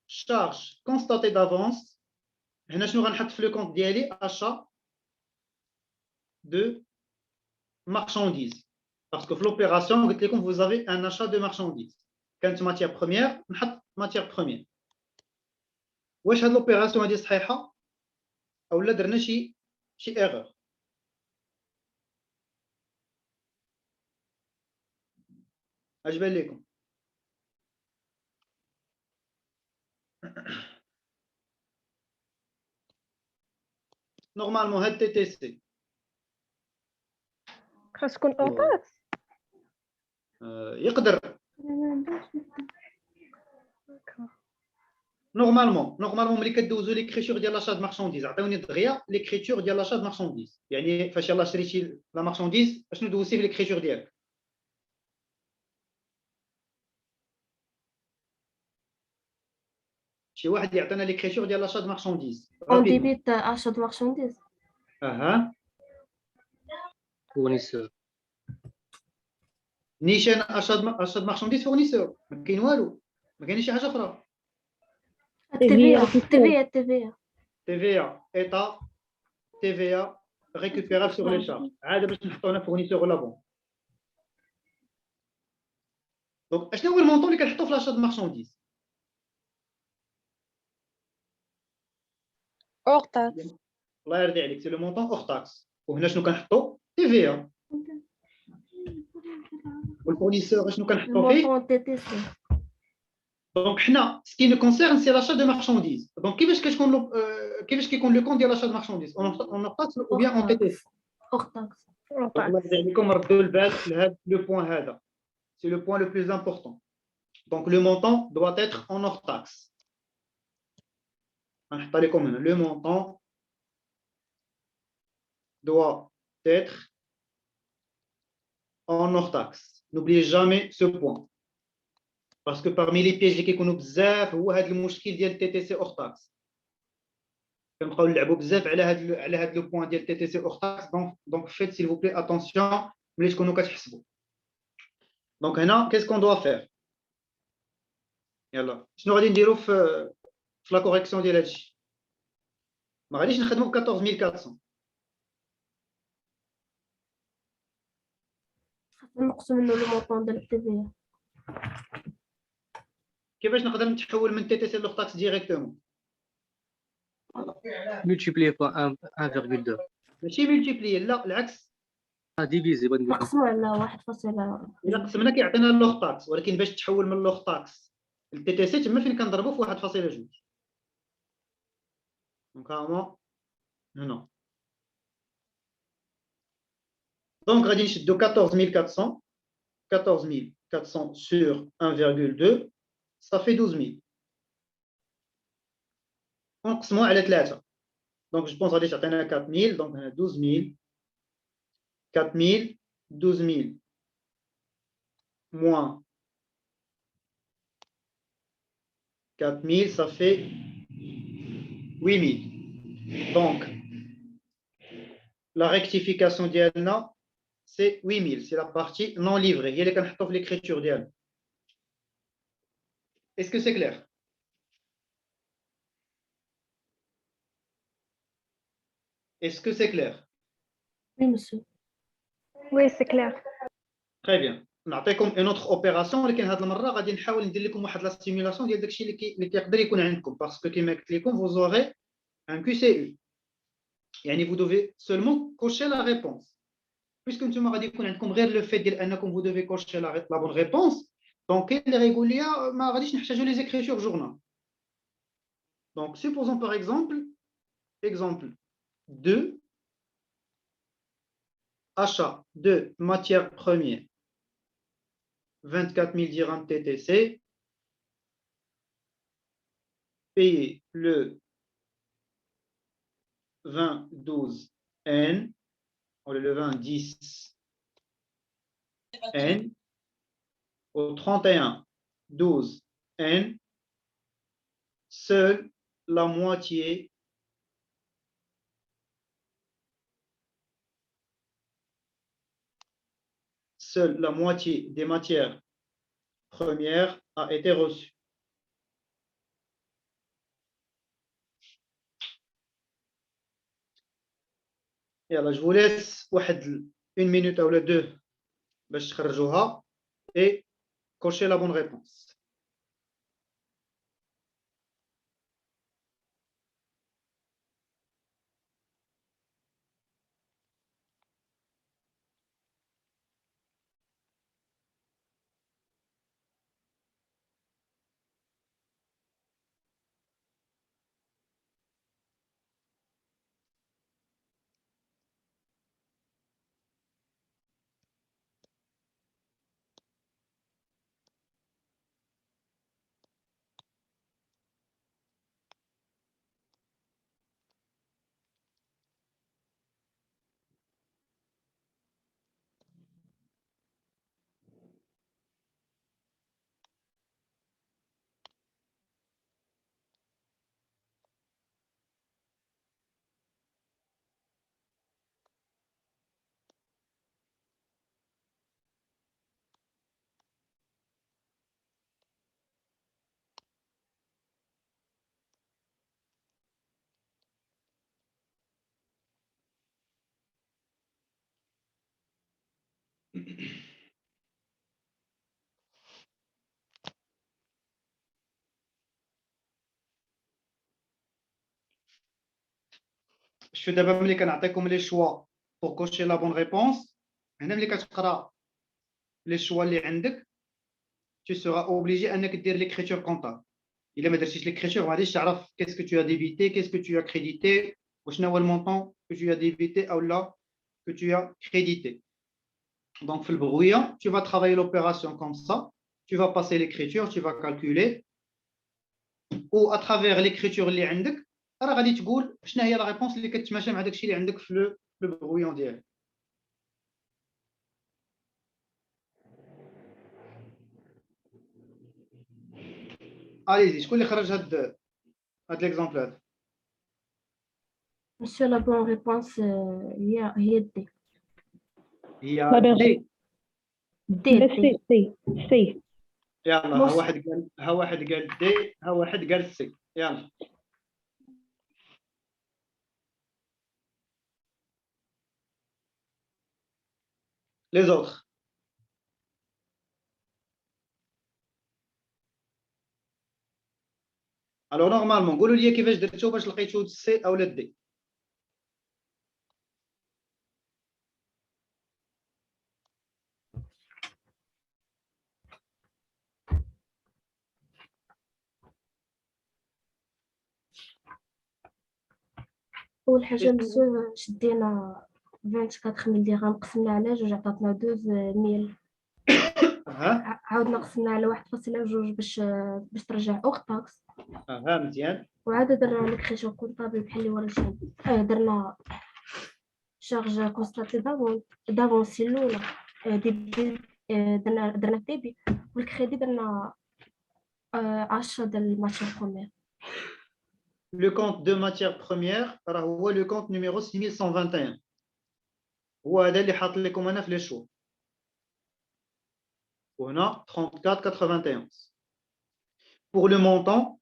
charge constatée d'avance. هنا شنو غنحط في لو كونت ديالي؟ achat de marchandises. Parce que l'opération, vous avez un achat de marchandises. Quand matière première, نحط matière première. واش هاد l'opération هادي صحيحه اولا درنا شي erreur؟ اجبان لكم نورمالمون هاد تي تي سي خاص تكون اوطاكس. يقدر نورمالمون ملي كدوزو ليكريتور ديال لاشا د مارشانديز عطيوني دغيا ليكريتور ديال لاشا د مارشانديز يعني فاش يلاه شريتي لا مارشانديز اشنو دوزتي في ليكريتور ديالك شي واحد يعطينا ليكريتور ديال لاشا د مارشانديز On débute achat de marchandises. اها fournisseur. نيشان اشاد مارشانديز فورنيسور ما كاين والو ما كاينش شي حاجه اخرى TVA, TVA, TVA. TVA ايتا TVA récupérable sur les charges عاد باش نحطو هنا فورنيسور ولا بون دونك اشنو هو المونطون اللي كنحطو في لاشاد مارشانديز hors taxe. الله يرضي عليك سي لو مونطون اوغ تاكس وهنا شنو كنحطو TVA والفورنيسور شنو Le كنحطو فيه montant TTC. دونك حنا سكي نو كونسيرن سي لاشا دو مارشانديز دونك كيفاش كيكون لو كونت ديال لاشا دو مارشانديز اون تاكس او بيان اون تي تي Hors taxe. الله يرضي عليكم ردوا البال لهذا لو بوين هذا سي لو بوين لو بلوس امبورطون دونك لو مونطون doit être en hors taxe غنحطها لكم هنا لو مونطون doit être en hors taxe n'oubliez jamais ce point parce que parmi les pièges اللي كيكونوا بزاف هو هذا المشكل ديال تي تي سي اور تاكس كنبقاو نلعبوا بزاف على هذا لو بوين ديال تي تي سي اور تاكس دونك فيت سيل فو بلي اتونسيون ملي تكونوا كتحسبوا دونك هنا كيس كون دوا فير يلا شنو غادي نديروا في لا كوريكسيون ديال هادشي ما غاديش نخدموا ب 14400 نقص منه لو مونطون ديال الTVA. كيفاش نقدر نتحول من تي تي سي لور تاكس ديريكتومون multiplié par 1,2. ماشي ملتيبلي لا العكس divisé بغيت نقول نقسمو على 1.4. الا قسمنا كيعطينا لور تاكس ولكن باش تحول من لور تاكس التي تي سي تما فين كنضربو في 1.2 دونك هما هنا دونك غادي نشدو 14400 14400 sur 1,2 ça fait 12000 ونقسموها على 3 دونك جو بونس غادي تعطينا 4000 دونك هنا 12000 4000 12000 moins 4000 ça fait 8000 donc la rectification ديالنا c'est 8000 c'est la partie non livrée هي اللي كنحطو في l'écriture ديالنا est-ce que c'est clair est-ce que c'est clair Oui, monsieur. وي سي كلير. très bien نعطيكم اون اوتر اوبيراسيون ولكن هذه المره غادي نحاول ندير لكم واحد لا ستيمولاسيون ديال داكشي اللي كيقدر يكون عندكم باسكو كيما قلت لكم vous aurez un QCU يعني vous devez seulement cocher la réponse puisque نتوما غادي يكون عندكم غير لو فيت ديال انكم vous devez cocher la bonne réponse donc كاين اللي غايقول لي ما غاديش نحتاجوا لي زيكريتور جورنال donc supposons par exemple 2 achat de matières premières 24 000 dirhams TTC payé le 20 12 N ou le 20 10 N au 31 12 N seule la moitié des matières premières a été reçue. يلا je vous laisse une minute ou deux باش تخرجوها et cocher la bonne réponse. Je suis d'abord ملي كنعطيكم les choix pour cocher la bonne réponse. هنا ملي كتقرا les choix اللي عندك tu seras obligé انك دير l'écriture comptable. الا ما درتيش l'écriture ما غاديش تعرف qu'est-ce que tu as débité, qu'est-ce que tu as crédité وشنو هو المونطون que tu as débité ou là que tu as crédité. Donc في البغويه tu vas travailler l'opération comme ça, tu vas passer l'écriture, tu vas calculer ou à travers l'écriture اللي عندك راه غادي تقول شنو هي لا ريبونس اللي كتماشى مع داكشي اللي عندك في لو بغويون ديالك. اليزي شكون اللي خرج هاد ليكزامبل هذا؟ Monsieur, la bonne réponse هي D. هي دي. D. سي يلا ها واحد قال دي، ها واحد قال سي. يلا les autres. Alors normalement قولوا لي كيفاش درتو باش لقيتو السي او الدي. أول حاجة مسيو شدينا 24,000 درهم قسمنا على جوج عطاتنا 12,000. عاودنا قسمنا على 1.2 باش ترجع أوغ طاكس. مزيان. وعاد درنا ليكريتور كونطابل بحال اللي ورا شحال. درنا شارج كونستاتي دافونسي الأولى ديبي. درنا ديبي والكريدي درنا 10 ديال الماتير بروميير. Le compte de matière première راه هو le compte numéro 6121. هو هذا اللي حاط لكم انا في لي شو. وهنا 34,91. Pour le montant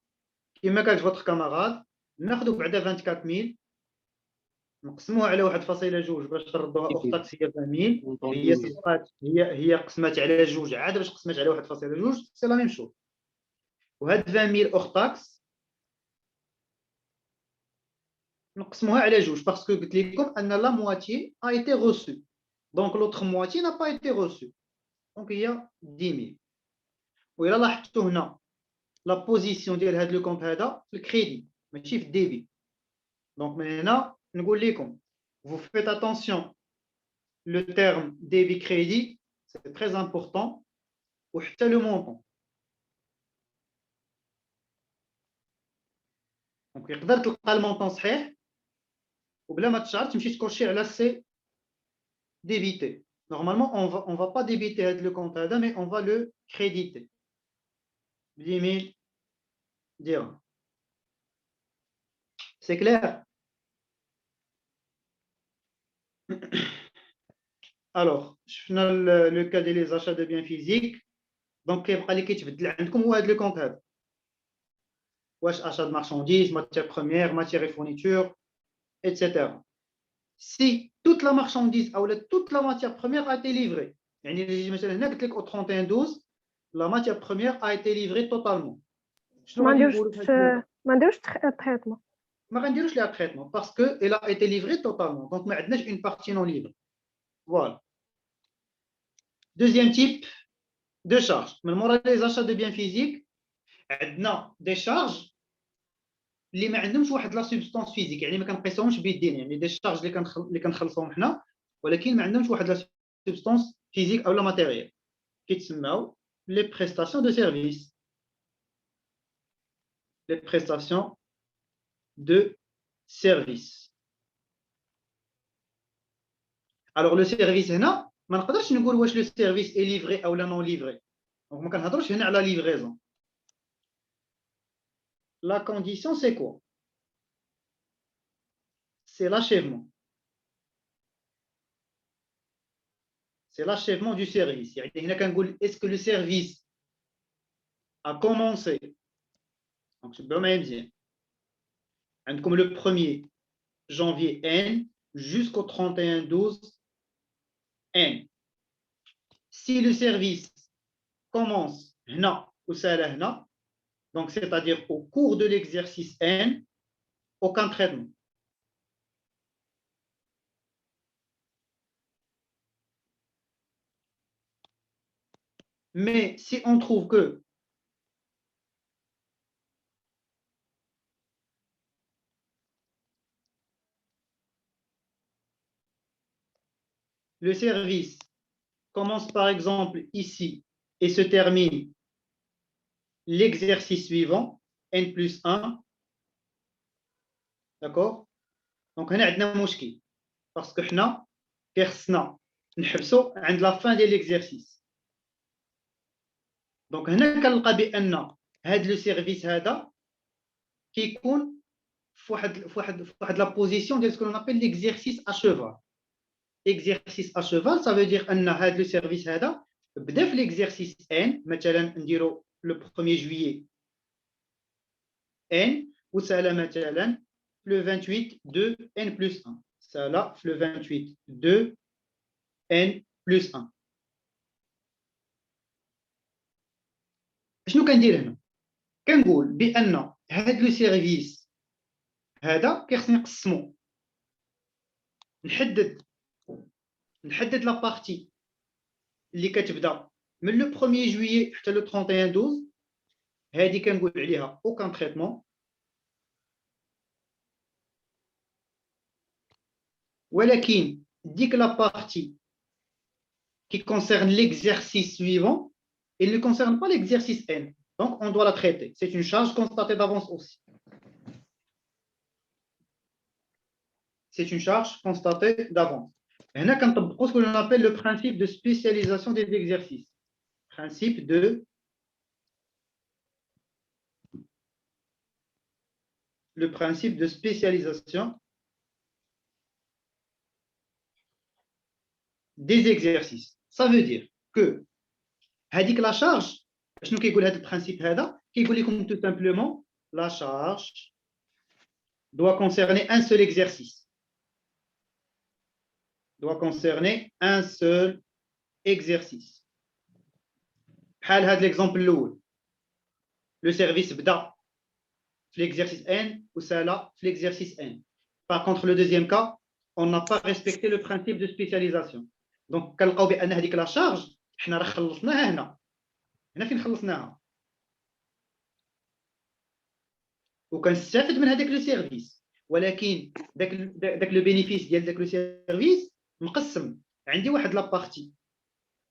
كما قال votre camarade ناخذوا بعدا 24,000 نقسموها على 1.2 باش تردوها اخت طاكس هي 20,000. هي صفات هي قسمات على جوج عاد باش قسمات على 1.2 سي لا ميم شوز. وهاد 20,000 اخت طاكس نقسموها على جوج باسكو قلت لكم ان لا موitié a été reçue donc l'autre moitié n'a pas été reçue donc هي 10,000. وإلا لاحظتوا هنا لا بوزيسيون ديال هاد لو كونت هذا في الكريدي ماشي في الديبي. دونك من هنا نقول لكم vous faites attention le terme débit crédit c'est très important وحتى le montant. دونك يقدر تلقى المونطون صحيح وبلا ما تشعر تمشي تكوشي على سي débité. Normalement on va pas débiter هاد le compte هذا mais on va le créditer 10,000 dirhams. C'est clair? Alors, شفنا le cas des achats de biens physiques. Donc كيبقى اللي كيتبدل عندكم هو هذا le compte هذا. واش achat de marchandises, matières premières, matières et fournitures, etc. Si toute la marchandise ou toute la matière première a été livrée, يعني مثلا هنا قلت لك au 31/12 la matière première a été livrée totalement. ما نديروش تريتمون. ما غنديروش ليها تريتمون باسكو elle a été livrée totalement. Donc ما عندناش une partie non libre. Voilà. Deuxième type de charge. من مورا les achats de biens physiques عندنا des charges اللي ما عندهمش واحد لا سبستانس فيزيك يعني ما كنقيسوهمش بيدين يعني دي شارج اللي كنخلصوهم حنا ولكن ما عندهمش واحد لا سبستانس فيزيك او لا ماتيريال كيتسماو لي بريستاسيون دو سيرفيس. لي بريستاسيون دو سيرفيس. الوغ لو سيرفيس هنا ما نقدرش نقول واش لو سيرفيس اي ليفري او لا نون ليفري. دونك ما كنهضروش هنا على ليفريزون. La condition, c'est quoi? C'est l'achèvement. C'est l'achèvement du service. Est-ce que le service a commencé? Donc, c'est bien bien. Comme le 1er janvier N jusqu'au 31/12 N. si le service commence هنا وسال هنا, donc c'est-à-dire au cours de l'exercice N, aucun traitement. Mais si on trouve que le service commence par exemple ici et se termine l'exercice suivant, N plus 1, d'accord? Donc, on a un مشكل parce que nous خصنا نحبسوا عند la fin de l'exercice. Donc, هنا كنلقى بأن هذا لو سيرفيس هذا كيكون في واحد la position de ce que l'on appelle l'exercice à cheval. Exercice à cheval, ça veut dire أن هذا le service هذا بدا في l'exercice N, مثلا نديرو le 1er juillet N, وسالا مثلا le 28 de N plus 1. سالا le 28 de N plus 1. شنو كندير هنا؟ كنقول بأن هذا لو سيرفيس هذا كيخصني نقسمو. نحدد لا بارتي اللي كتبدا من لو 1er juillet حتى لو 31 12. هذه كنقول عليها aucun traitement. ولكن ديك لا بارتي qui concerne l'exercice suivant, il ne concerne pas l'exercice N. Donc, on doit la traiter. C'est une charge constatée d'avance aussi. C'est une charge constatée d'avance. هنا كنطبقوا ce que l'on appelle le principe de spécialisation des exercices. Principe de spécialisation des exercices. Ça veut dire que هذيك la charge, شنو كيقول هذا البرانسيب هذا؟ كيقول لكم tout simplement la charge doit concerner un seul exercice. Doit concerner un seul exercice. بحال هذا l'exemple الأول. Le service بدا في l'exercice N وسالا في l'exercice N. Par contre, le deuxième cas, on n'a pas respecté le principe de spécialisation. Donc, كنلقاو بأن هذيك la charge حنا راه خلصناها هنا فين خلصناها وكنستافد من هذاك لو سيرفيس ولكن داك لو بينيفيس ديال داك لو سيرفيس مقسم عندي واحد لا بارتي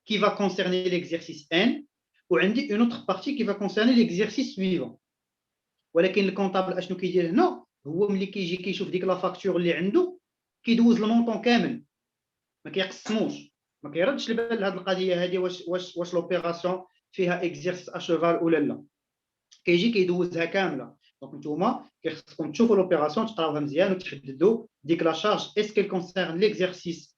qui va concerner l'exercice N وعندي une autre partie qui va concerner l'exercice suivant ولكن الكونطابل اشنو كيدير هنا هو ملي كيجي كيشوف ديك لا فاكتور اللي عنده كيدوز المونطون كامل ما كيقسموش ما كيردش البال لهاد القضيه هذه واش لوبيراسيون فيها اكزيرسيس ا شوفال ولا لا كيجي كيدوزها كامله دونك نتوما كيخصكم تشوفوا لوبيراسيون تقراوها مزيان وتحددوا ديك لا شارج اس كيل كونسيرن ليكزيرسيس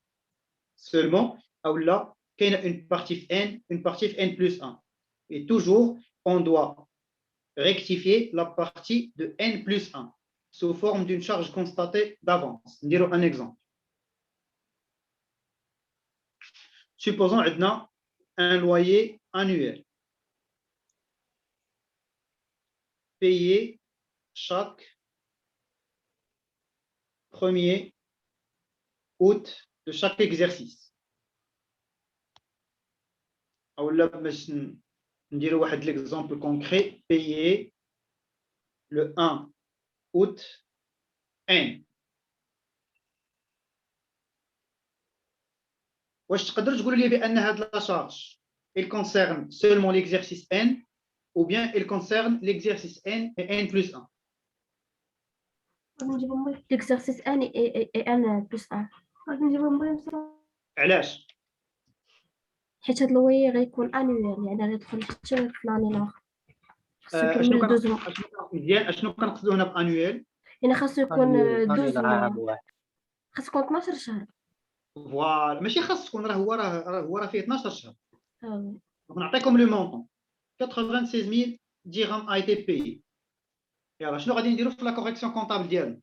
سولمون او لا كاينه اون بارتي في ان اون بارتي في ان بلس 1 et toujours on doit rectifier la partie de n plus 1 sous forme d'une charge constatée d'avance. نديرو un exemple. Supposons عندنا un loyer annuel payé chaque 1er août de chaque exercice. أو لا باش نديرو واحد l'exemple concret payé le 1 août N. واش تقدر تقول لي بأن هاد لا شارج il concerne seulement l'exercice N ou bien il concerne l'exercice N et N plus 1. l'exercice N et N plus 1. علاش؟ حيت هاد الوي غيكون انويل يعني غيدخل حتى في لاني الاخر. مزيان اشنو كنقصدو هنا بانويل؟ يعني خاصو يكون 12 خاص يكون 12 شهر. فوالا ماشي خاص تكون راه هو فيه 12 شهر. نعطيكم لو مونطون 96000 dirhams a été payé. يلا شنو غادي نديرو في لا كوريكسيون كونطابل ديالنا؟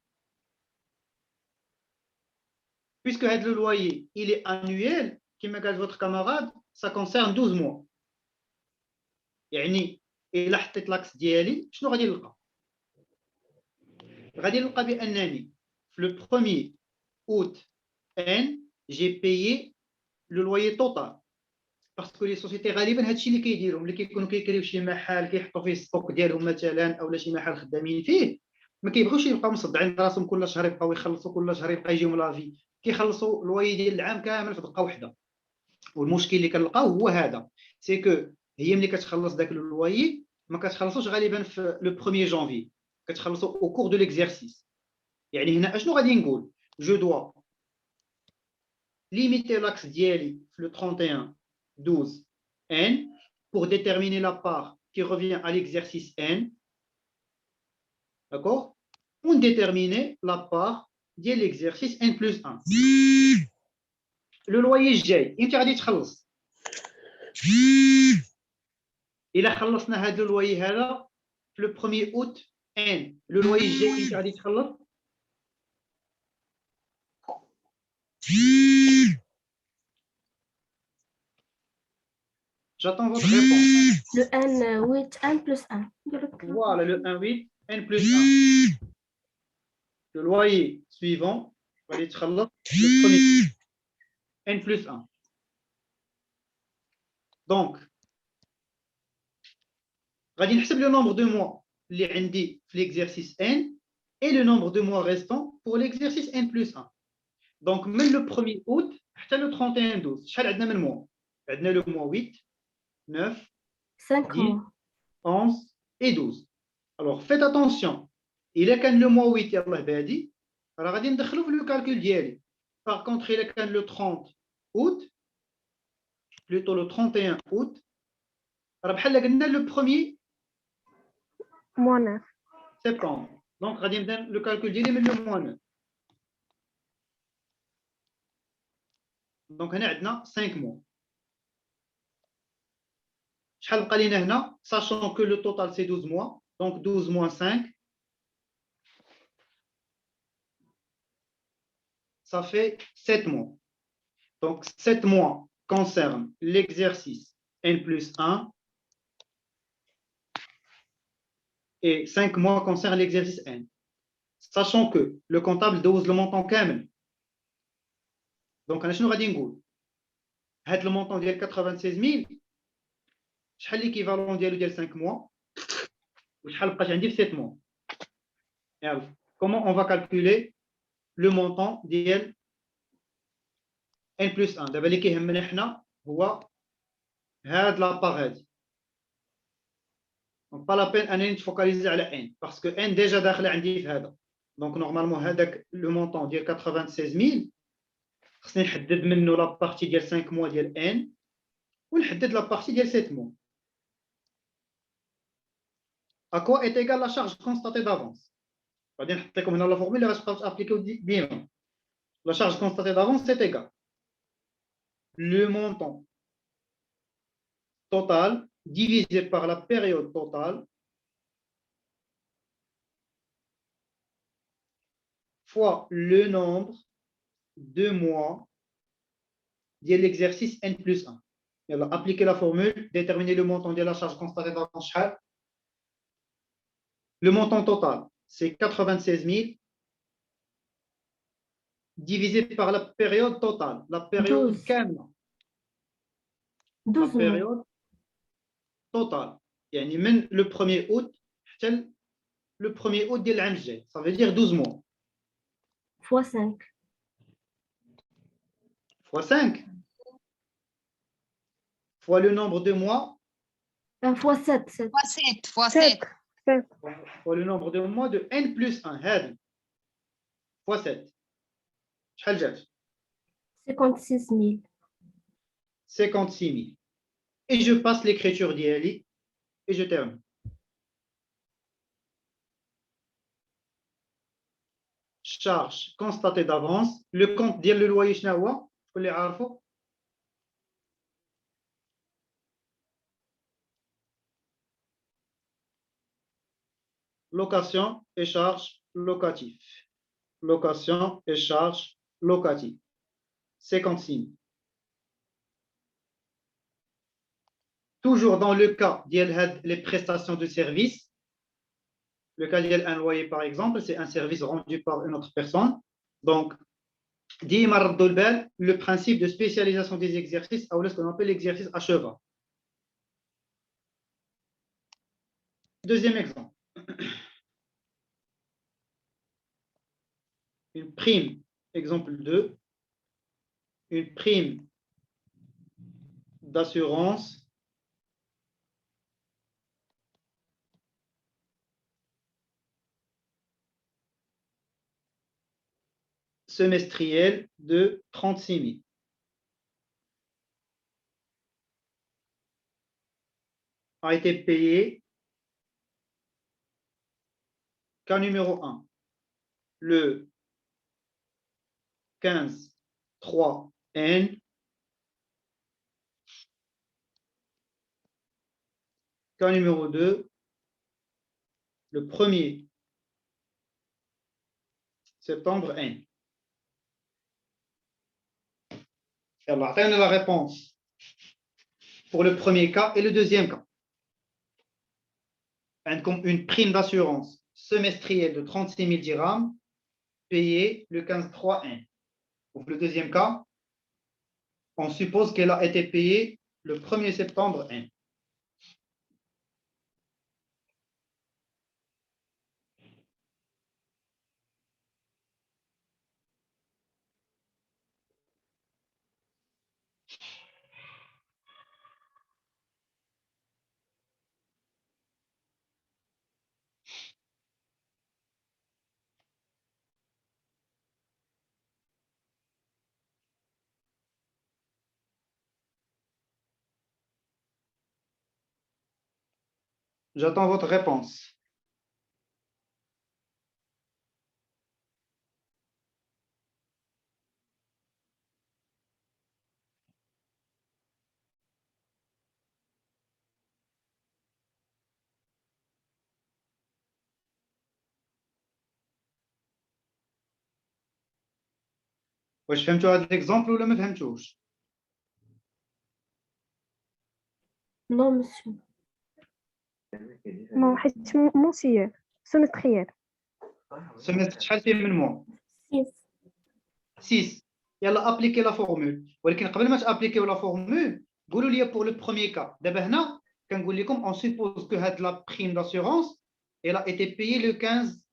puisque هاد لو لويي il est annuel كما قال votre camarade ça concerne 12 mois. يعني إلا حطيت لاكس ديالي شنو غادي نلقى؟ غادي نلقى بأنني في le 1er août N j'ai payé le loyer total. باسكو لي سوسيتي غالبا هادشي اللي كيديروا ملي كيكونوا كيكريو شي محل كيحطوا فيه ستوك ديالهم مثلا اولا شي محل خدامين فيه ما كيبغيوش يبقاو مصدعين راسهم كل شهر يبقاو يخلصوا كل شهر يبقى يجيهم لافي كيخلصوا الواي ديال العام كامل في دقه واحده. والمشكل اللي كنلقاو هو هذا سي كو هي ملي كتخلص داك الواي ما كتخلصوش غالبا في لو 1er جانفي كتخلصوا او كور دو ليكزيرسيس. يعني هنا اشنو غادي نقول جو دوا limiter l'axe diali le 31 12 n pour déterminer la part qui revient à l'exercice n. D'accord? On détermine la part de l'exercice n plus 1. Le loyer جاي انت غادي تخلص. إلا خلصنا هذا اللوي هذا في le 1er août n le loyer جاي انت غادي تخلص. J'attends votre réponse. Le N, 8, N plus 1. Voilà, le 1, 8, N plus 1. Le loyer suivant, va aller le premier, N plus 1. Donc, on va dire le nombre de mois اللي عندي في l'exercice N et le nombre de mois restants pour l'exercice N plus 1. Donc, même le 1er août, jusqu'à le 31 12. شحال عندنا من mois? عندنا le mois 8, 9, 5 10, mois. 11 et 12. Alors, faites attention. إلا كان le mois 8 يلاه بادي راه غادي ندخلو في لو كالكول ديالي. Par contre, إلا كان le 30 août, plutôt le 31 août, راه بحال قلنا le 1er mois 9. septembre. Donc, غادي نبدا لو كالكول ديالي من le mois 9. Donc, هنا عندنا 5 mois. شحال بقى لينا هنا sachant que le total c'est 12 mois. Donc, 12 moins 5, ça fait 7 mois. Donc, 7 mois concernent l'exercice N plus 1 et 5 mois concernent l'exercice N. Sachant que le comptable dose le montant كامل. Donc, أنا شنو غادي نقول؟ هاد le montant ديال 96000 شحال l'équivalent ديالو ديال 5 mois وشحال بقات عندي في 7 mois. Alors, comment on va calculer le montant ديال N plus 1 دابا اللي كيهمنا حنا هو هاد لابار هادي. Donc pas la peine انني نتفوكاليزي على n parce que n déjà داخله عندي في هذا. Donc normalement هذاك le montant ديال 96000 خصني نحدد منه لا بارتي ديال 5 mois ديال n ونحدد لا بارتي ديال 7 mois. À quoi est égale la charge constatée d'avance? غادي نحط لكم هنا لا فورمول اللي غتبقاو تابليكيو ديما. La charge constatée d'avance est égale le montant total divisé par la période totale fois le nombre de mois de l'exercice N plus 1. Alors, appliquez la formule, déterminer le montant de la charge constatée d'avance. Le montant total, c'est 96000 divisé par la période totale. La période 12. كاملة. 12 La mois. période totale. يعني من le 1er août حتى le 1er août ديال العام الجاي. Ça veut dire 12 mois. Fois 5. Fois 5. Fois le nombre de mois. Fois 7. 7. fois 7. Fois le nombre de mois de N plus 1. هذا. Fois 7. شحال جات؟ 56 000. 56 000. Et je passe l'écriture d'IALI et je termine. Charge constatée d'avance. Le compte ديال le loyer شنو هو؟ شكون اللي عارفه؟ Location et charge locative. Location et charge locative. 56 000. toujours dans le cas des prestations de service, le cas d'un loyer par exemple, c'est un service rendu par une autre personne. Donc, le principe de spécialisation des exercices, ou ce qu'on appelle l'exercice à cheval. Deuxième exemple. Une prime, exemple 2, une prime d'assurance semestrielle de 36 000. A été payé cas numéro 1, le 15-3-N, cas numéro 2, le 1er septembre N. Alors, atteignons la réponse pour le premier cas et le deuxième cas. Une prime d'assurance semestrielle de 36 000 dirhams payée le 15-3-N. Pour le deuxième cas, on suppose qu'elle a été payée le 1er septembre N. J'attends votre réponse. واش فهمتوا هذا الاكزامبل ولا ما فهمتوش؟ Non, monsieur. ما حيت موسيير سيمستريال. سمستر شحال فيه من موا؟ 6. يلا ابليكي لا فورمول، ولكن قبل ما تابليكيو لا فورمول قولوا لي pour le premier cas. دابا هنا كنقول لكم on suppose que هاد la prime d'assurance elle a été payée le 15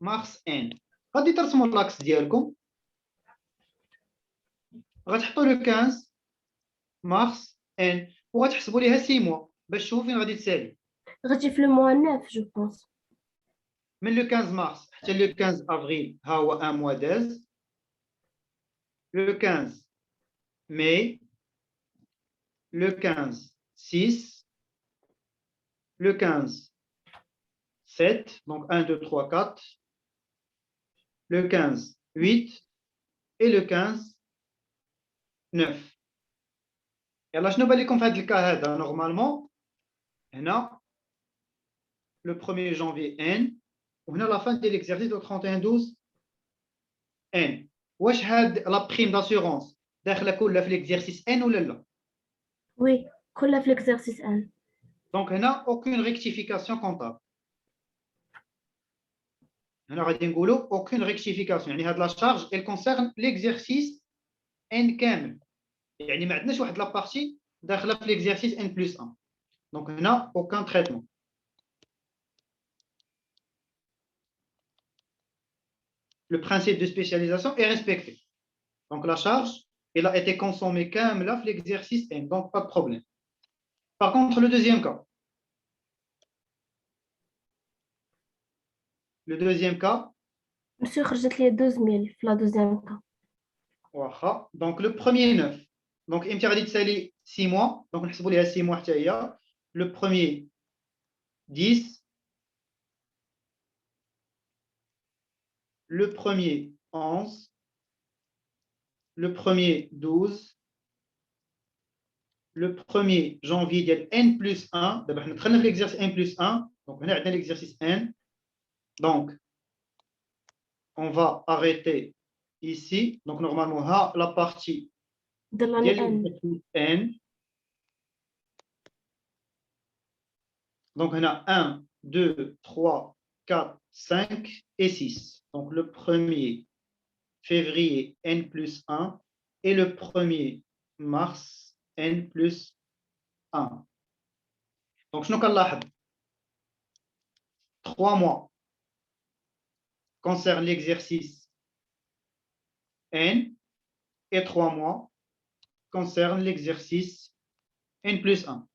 mars N. غادي ترسموا لاكس ديالكم، غتحطوا le 15 mars N وغتحسبوا ليها 6 موا باش تشوفوا فين غادي تسالي. غتجي في الموا 9 جو بونس. من le 15 mars حتى le 15 avril ها هو un mois داز. Le 15 mai, le 15 6, le 15 7, donc 1 2 3 4, le 15 8 et le 15 9. يلا شنو بان لكم في هذا الكا هذا؟ نورمالمون هنا le 1er janvier N وهنا la fin de l'exercice au 31 12 N. واش هاد لا بريم داسيورونس داخله كلها في l'exercice N ولا لا؟ وي كلها في l'exercice 1. دونك هنا aucune rectification comptable. هنا غادي نقولوا aucune rectification، يعني هاد لا شارج elle concerne l'exercice N كامل، يعني ما عندناش واحد لا بارتي داخله في l'exercice N+1. دونك هنا aucun traitement. Le principe de spécialisation est respecté. Donc la charge elle a été consommée كامله في l'exercice N, donc pas de problème. Par contre le deuxième cas. Le deuxième cas. Monsieur خرجت لي 12000 في la deuxième cas. واخا. Donc le premier 9. Donc امتى غادي تسالي 6 mois. Donc نحسبوا ليها 6 mois حتى هي. Le premier 10. Le premier 11. Le premier 12. Le 1er janvier ديال N+1. دابا حنا دخلنا في l'exercice N+1. Donc هنا عندنا l'exercice N. Donc on va arrêter ici. Donc normalement la partie de l'année N. N Donc, on a 1, 2, 3, 4, 5 et 6. Donc, le 1er février, N plus 1, et le 1er mars, N plus 1. Donc, je nous 3 mois concernent l'exercice N et 3 mois concernent l'exercice N plus 1.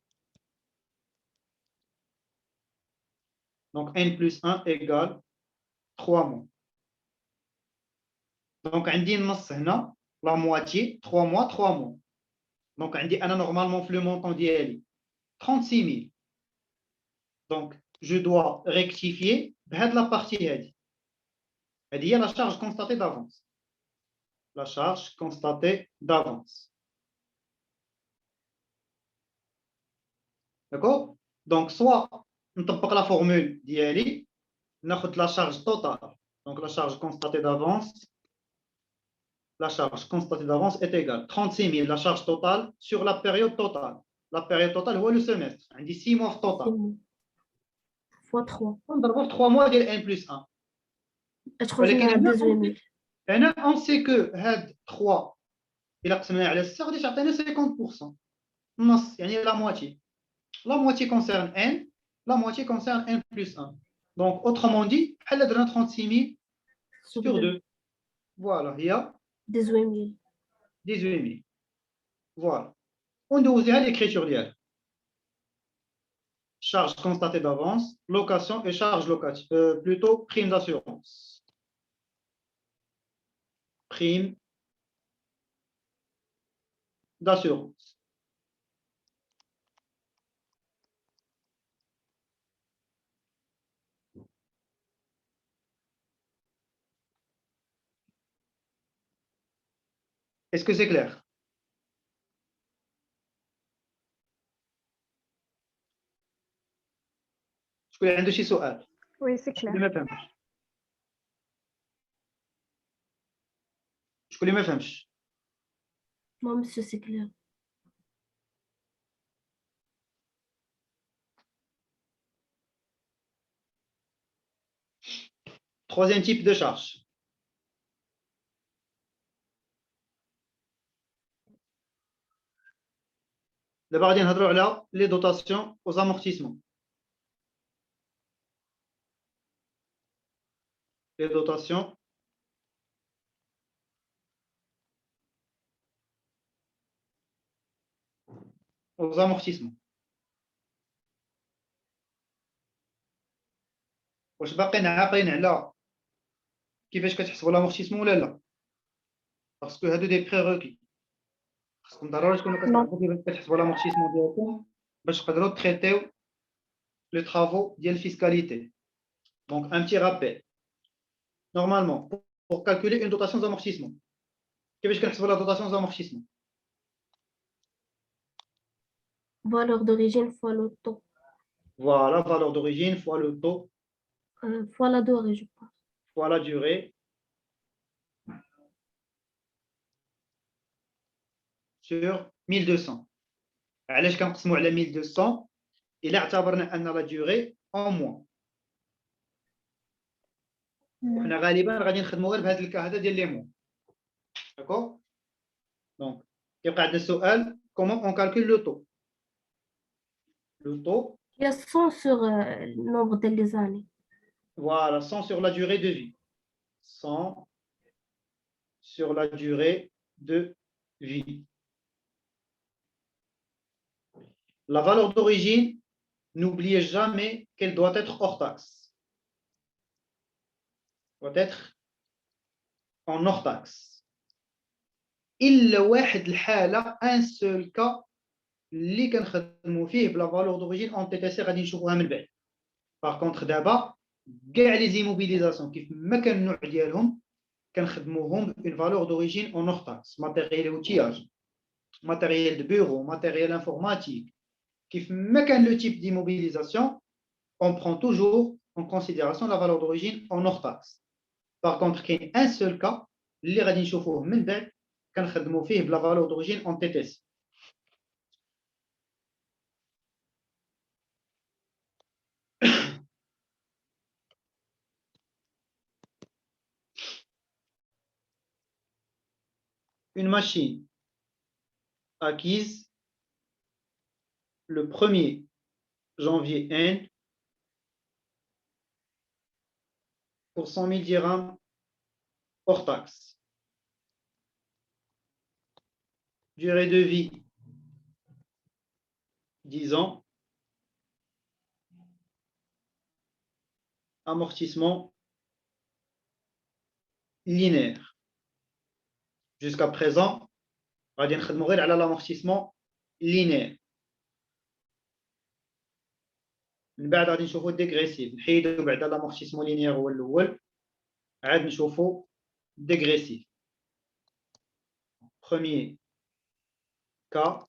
Donc, N plus 1 égale 3 mois. Donc, on dit la moitié, 3 mois, 3 mois. Donc, on dit normalement le montant d'IL 36 000. Donc, je dois rectifier la partie. Il y a la charge constatée d'avance. La charge constatée d'avance. D'accord? Donc, soit on applique la formule d'IL, on a la charge totale. Donc, la charge constatée d'avance. La charge constatée d'avance est égale à 36 000, la charge totale sur la période totale. La période totale, c'est le semestre. On dit 6 mois total. Fois 3. On doit 3 mois de N plus 1. On sait que 3, il a 50%. C'est la moitié. La moitié concerne N, la moitié concerne N plus 1. Donc, autrement dit, elle a 36 000 sur 2. Voilà, il y a 18 000. Voilà. On doit user l'écriture d'hier. Charge constatée d'avance, location et charge locative. Plutôt prime d'assurance. Prime d'assurance. Est-ce que c'est clair? شكون عنده شي سؤال؟ Oui, c'est clair. شكون اللي ما فهمش؟ Moi, monsieur, c'est clair. Troisième type de charge. D'abord, on va parler les dotations aux amortissements. Les dotations aux amortissements. واش باقيين عاقلين على كيفاش كتحسبوا l'amortissement ولا لا؟ باسكو هادو دي بريروكي. خاصكم ضروري تكونوا كتعرفوا كيفاش كتحسبوا l'amortissement ديالكم باش تقدروا تريتيو les travaux ديال fiscalité. Donc un petit rappel. Normalement, pour calculer une dotation d'amortissement, كيفاش كنحسبوا la dotation d'amortissement? Valeur d'origine fois le taux. Voilà, valeur d'origine fois le taux. Fois la durée, je pense. Fois la durée sur 1200. علاش كنقسموا على 1200 إلا اعتبرنا أن la durée en mois. حنا غالبا غادي نخدموا غير بهذا الكا هذا ديال لي مو. D'accord? Donc, كيبقى عندنا السؤال comment on calcule le taux? Le taux. Il y a 100 sur le nombre des années. Voilà, 100 sur la durée de vie. 100 sur la durée de vie. La valeur d'origine, n'oubliez jamais qu'elle doit être hors taxe. Doit être en hors taxe. Il y a un seul cas اللي كنخدموا فيه بلا valeur d'origine en TTC غادي نشوفوها من بعد. Par contre دابا كاع لي زيموبيليزاسيون كيف ما كان النوع ديالهم كنخدموهم une valeur d'origine en hors taxe. Matériel et outillage, matériel de bureau, matériel informatique. كيف ما كان le type d'immobilisation, on prend toujours en considération la valeur d'origine en hors taxe. Par contre كاين un seul cas اللي غادي نشوفوه من بعد كنخدموا فيه بلا valeur d'origine en TTC. Une machine acquise le 1er janvier N pour 100 000 dirhams hors taxe. Durée de vie 10 ans. Amortissement linéaire. Jusqu'à présent, on va نخدموا غير على l'amortissement linéaire. من بعد غادي نشوفوا dégressif. نحيدوا بعد l'amortissement linéaire هو الاول. عاد نشوفوا dégressif. Premier cas,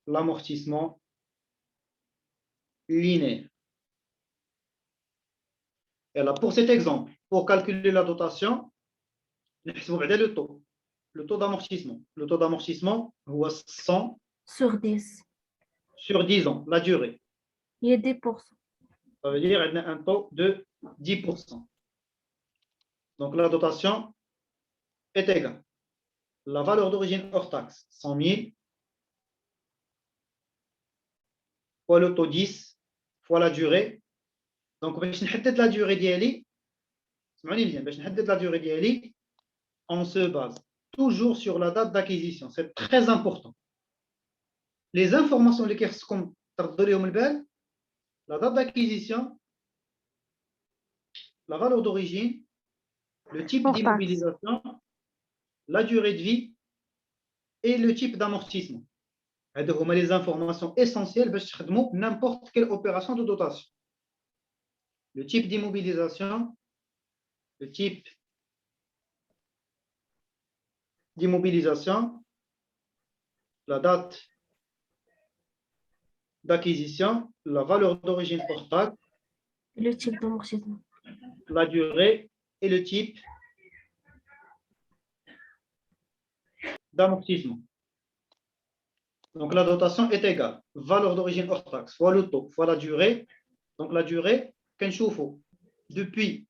l'amortissement linéaire. Et là, pour cet exemple, pour calculer la dotation, نحسبوا بعدا le taux d'amortissement. Le taux d'amortissement هو 100 sur 10 sur 10 ans, la durée. il y a 10%. Ça veut dire qu'on a un taux de 10%. Donc la dotation est égale. La valeur d'origine hors taxe, 100 000, fois le taux 10, fois la durée. Donc, باش نحدد la durée ديالي, اسمعوني مزيان, باش نحدد la durée ديالي, on se base toujours sur la date d'acquisition. C'est très important. Les informations اللي كيخصكم تردوا ليهم البال, la date d'acquisition, la valeur d'origine, le type d'immobilisation, la durée de vie et le type d'amortissement. هادو هما les informations essentielles باش تخدموا n'importe quelle opération de dotation. Le type d'immobilisation, le type d'immobilisation, la date d'acquisition, la valeur d'origine hors taxe, Le type d'amortissement. la durée et le type d'amortissement. Donc la dotation est égale. Valeur d'origine hors taxe fois le taux fois la durée. Donc la durée, كنشوفوا depuis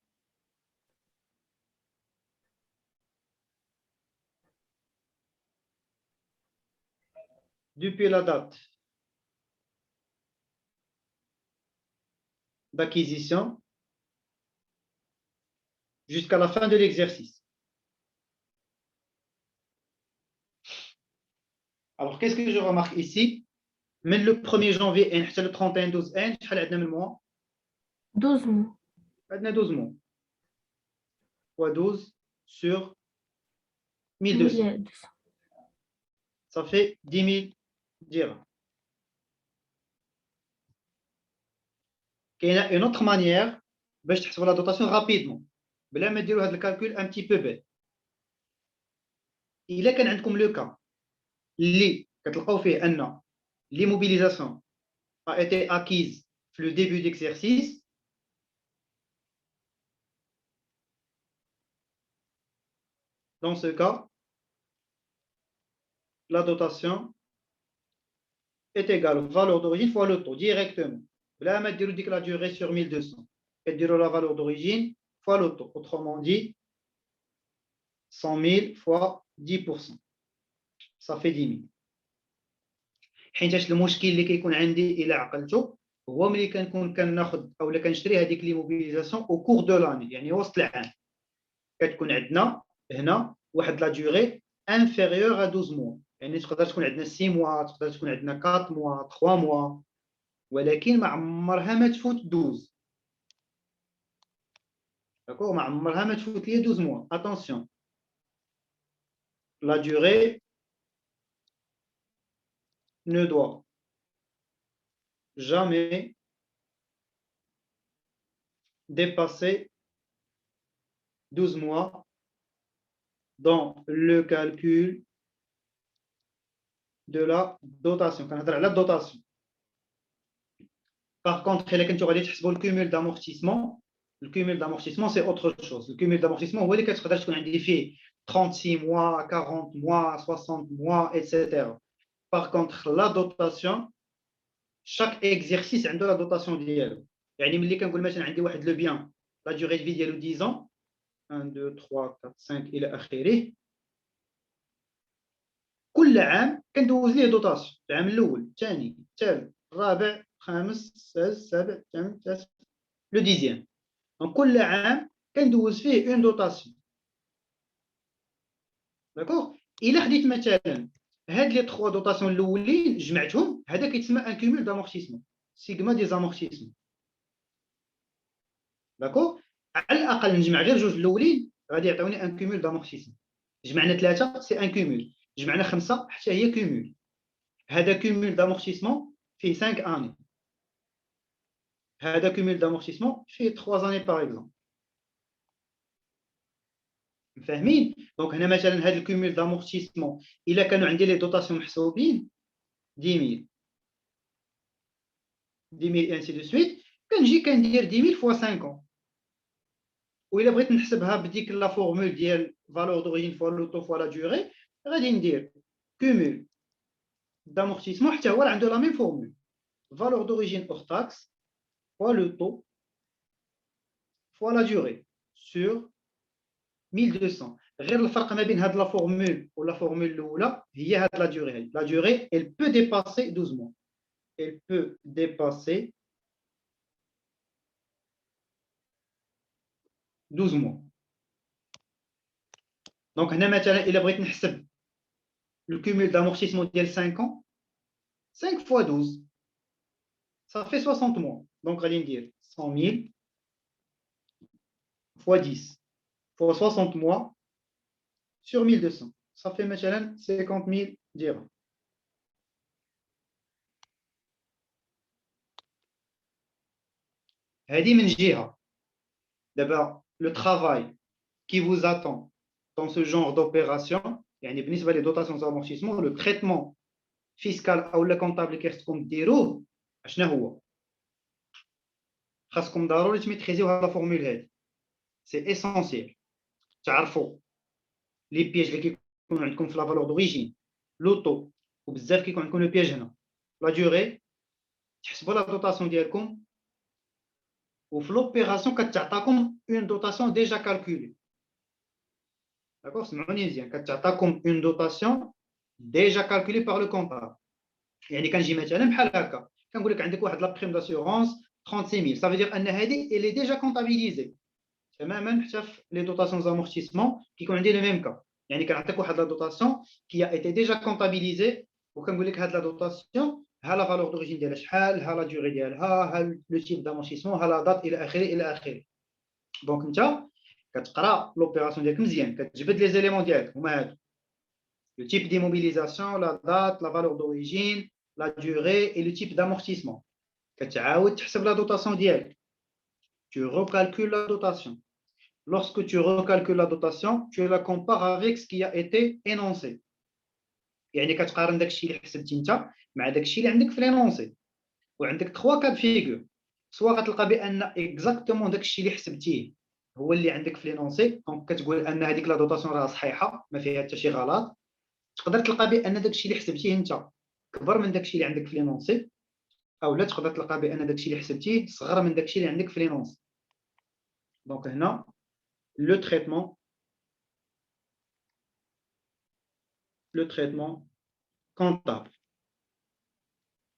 la date d'acquisition jusqu'à la fin de l'exercice. Alors, qu'est-ce que je remarque ici? Mais le 1er janvier, le 31-12, شحال عندنا من mois? 12 mois. عندنا 12 mois. Fois 12 sur 1200. 1200. Ça fait 10 000 dirhams. Il y a une autre manière باش تحسبوا la dotation rapidement. بلا ما ديروا هذا الكالكول un petit peu bête. إلا كان عندكم le cas اللي كتلقاو فيه أن l'immobilisation a été acquise في le début d'exercice, dans ce cas, la dotation est égale valeur d'origine fois le taux directement. Là, on va dire la durée sur 1200. Et dire la valeur d'origine fois le taux. Autrement dit, 100 000 fois 10%. Ça fait 10 000. حيناش المشكل اللي كيكون عندي الى عقلته هو ملي كنكون كناخذ اولا كنشري هذيك لي موبيليزاسيون او كور دو لاني, يعني وسط العام كتكون عندنا هنا واحد لا ديوري انفيريور ا 12 موا, يعني تقدر تكون عندنا 6 موا, تقدر تكون عندنا 4 موا, 3 موا, ولكن ما عمرها ما تفوت 12. داكور, ما عمرها ما تفوت لي 12 موا. اتونسيون, la durée ne doit jamais dépasser 12 mois dans le calcul de la dotation. كنهضر على الدوتاسيون. Par contre, إلا كنتو غادي تحسبوا الكومول d'amortissement, le cumul d'amortissement c'est autre chose. Le cumul d'amortissement هو اللي كتقدر تكون عندي فيه 36 mois, 40 mois, 60 mois, etc. Par contre, la dotation, chaque exercice عنده la dotation ديالو. يعني ملي كنقول مثلا عندي واحد لو بيان لا durée de vie ديالو 10 ans 1 2 3 4 5 الى اخره، كل عام كندوز ليه دوطاسيون، العام الاول الثاني الثالث الرابع الخامس السادس السابع الثامن التاسع لو ديزيام. دونك كل عام كندوز فيه اون دوطاسيون. داكوغ. الا خديت مثلا هاد لي 3 دوطاسيون الاولين جمعتهم، هذا كيتسمى ان كومول دامورتيسمون، سيغما دي زامورتيسمون. داكوغ. على الاقل نجمع غير جوج الاولين غادي يعطيوني ان كومول دامورتيسمون. جمعنا 3 سي ان كومول، جمعنا 5 حتى هي كومول. هذا كومول دامورتيسمون فيه 5 اني، هذا كومول دامورتيسمون فيه 3 اني باغ اكزومبل. فاهمين؟ دونك هنا مثلا هذا الكومول دامورتيسمون الا كانوا عندي لي دوطاسيون محسوبين 10000 انسي دو سويت، كنجي كندير 10000 فوا 5 وإلا بغيت نحسبها بديك لا فورمول ديال فالور دوريجين فوا لو طو فوا لا دوري، غادي ندير كومول دامورتيسمون حتى هو عنده لا ميم فورمول، فالور دوريجين اور تاكس فوا لو طو فوا لا دوري سور 1200. غير الفرق ما بين هاد لا فورمول ولا فورمول الاولى هي هاد لا دوري. لا دوري elle peut dépasser 12 mois. Elle peut dépasser 12 mois. دونك هنا مثلا الا بغيت نحسب le cumul d'amortissement ديال 5 ans 5 fois 12 ça fait 60 mois. Donc غادي ندير 100 000 fois 10 fois 60 mois sur 1200 ça fait مثلا 50 000 dirhams. هذه من جهة. دابا le travail qui vous attend dans ce genre d'opération يعني بالنسبة لي dotation d'amortissement le traitement fiscal أو لا comptable اللي خصكم ديروه شنو هو؟ خاصكم ضروري تميتريزيو هاد لا فورمول هادي. سي اسونسيال تعرفوا لي بياج اللي كيكونوا عندكم في لا فالور دوريجين لوطو، وبزاف كيكون عندكم لو بياج هنا لا دوري. تحسبوا لا دوطاسيون ديالكم وفي لوبيراسيون كتعطاكم اون دوطاسيون ديجا كالكولي. داكوغ. سمعوني مزيان، كتعطاكم اون دوطاسيون ديجا كالكولي باغ لو كونطابل. يعني كنجي مثلا بحال هكا كنقول لك عندك واحد لا بريم داسيورونس 36000 ça veut dire ان هذه elle est déjà comptabilisée تماما. حتى في لي دوطاسيون زامورتيسمون كيكون عندي لو ميم كا، يعني كنعطيك واحد لا دوطاسيون كي ا ايتي ديجا كونتابيليزي وكنقول لك هاد لا دوطاسيون ها لا فالور دوريجين ديالها شحال، ها لا دوري ديالها، ها لو تيب دامورتيسمون، ها لا دات الى اخره الى اخره. دونك انت كتقرا لوبيراسيون ديالك مزيان، كتجبد لي زيليمون ديالك هما هادو le type d'immobilisation, la date, la valeur d'origine, la durée et le type d'amortissement. كتعاود تحسب la dotation ديالك. Tu recalcules la dotation. Lorsque tu recalcules la dotation, tu la compares avec ce qui a été énoncé. يعني كتقارن داكشي اللي حسبتي انت مع داكشي اللي عندك في لينونسي. وعندك 3 كاد فيغور، سوا غتلقى بان اكزاكتومون داكشي اللي حسبتيه هو اللي عندك في لينونسي، دونك كتقول ان هذيك لا دوطاسيون راه صحيحه ما فيها حتى شي غلط. تقدر تلقى بان داكشي اللي حسبتيه انت كبر من داكشي اللي عندك في لينونسي، او لا تقدر تلقى بان داكشي اللي حسبتيه صغر من داكشي اللي عندك في لينونسي. دونك هنا le traitement comptable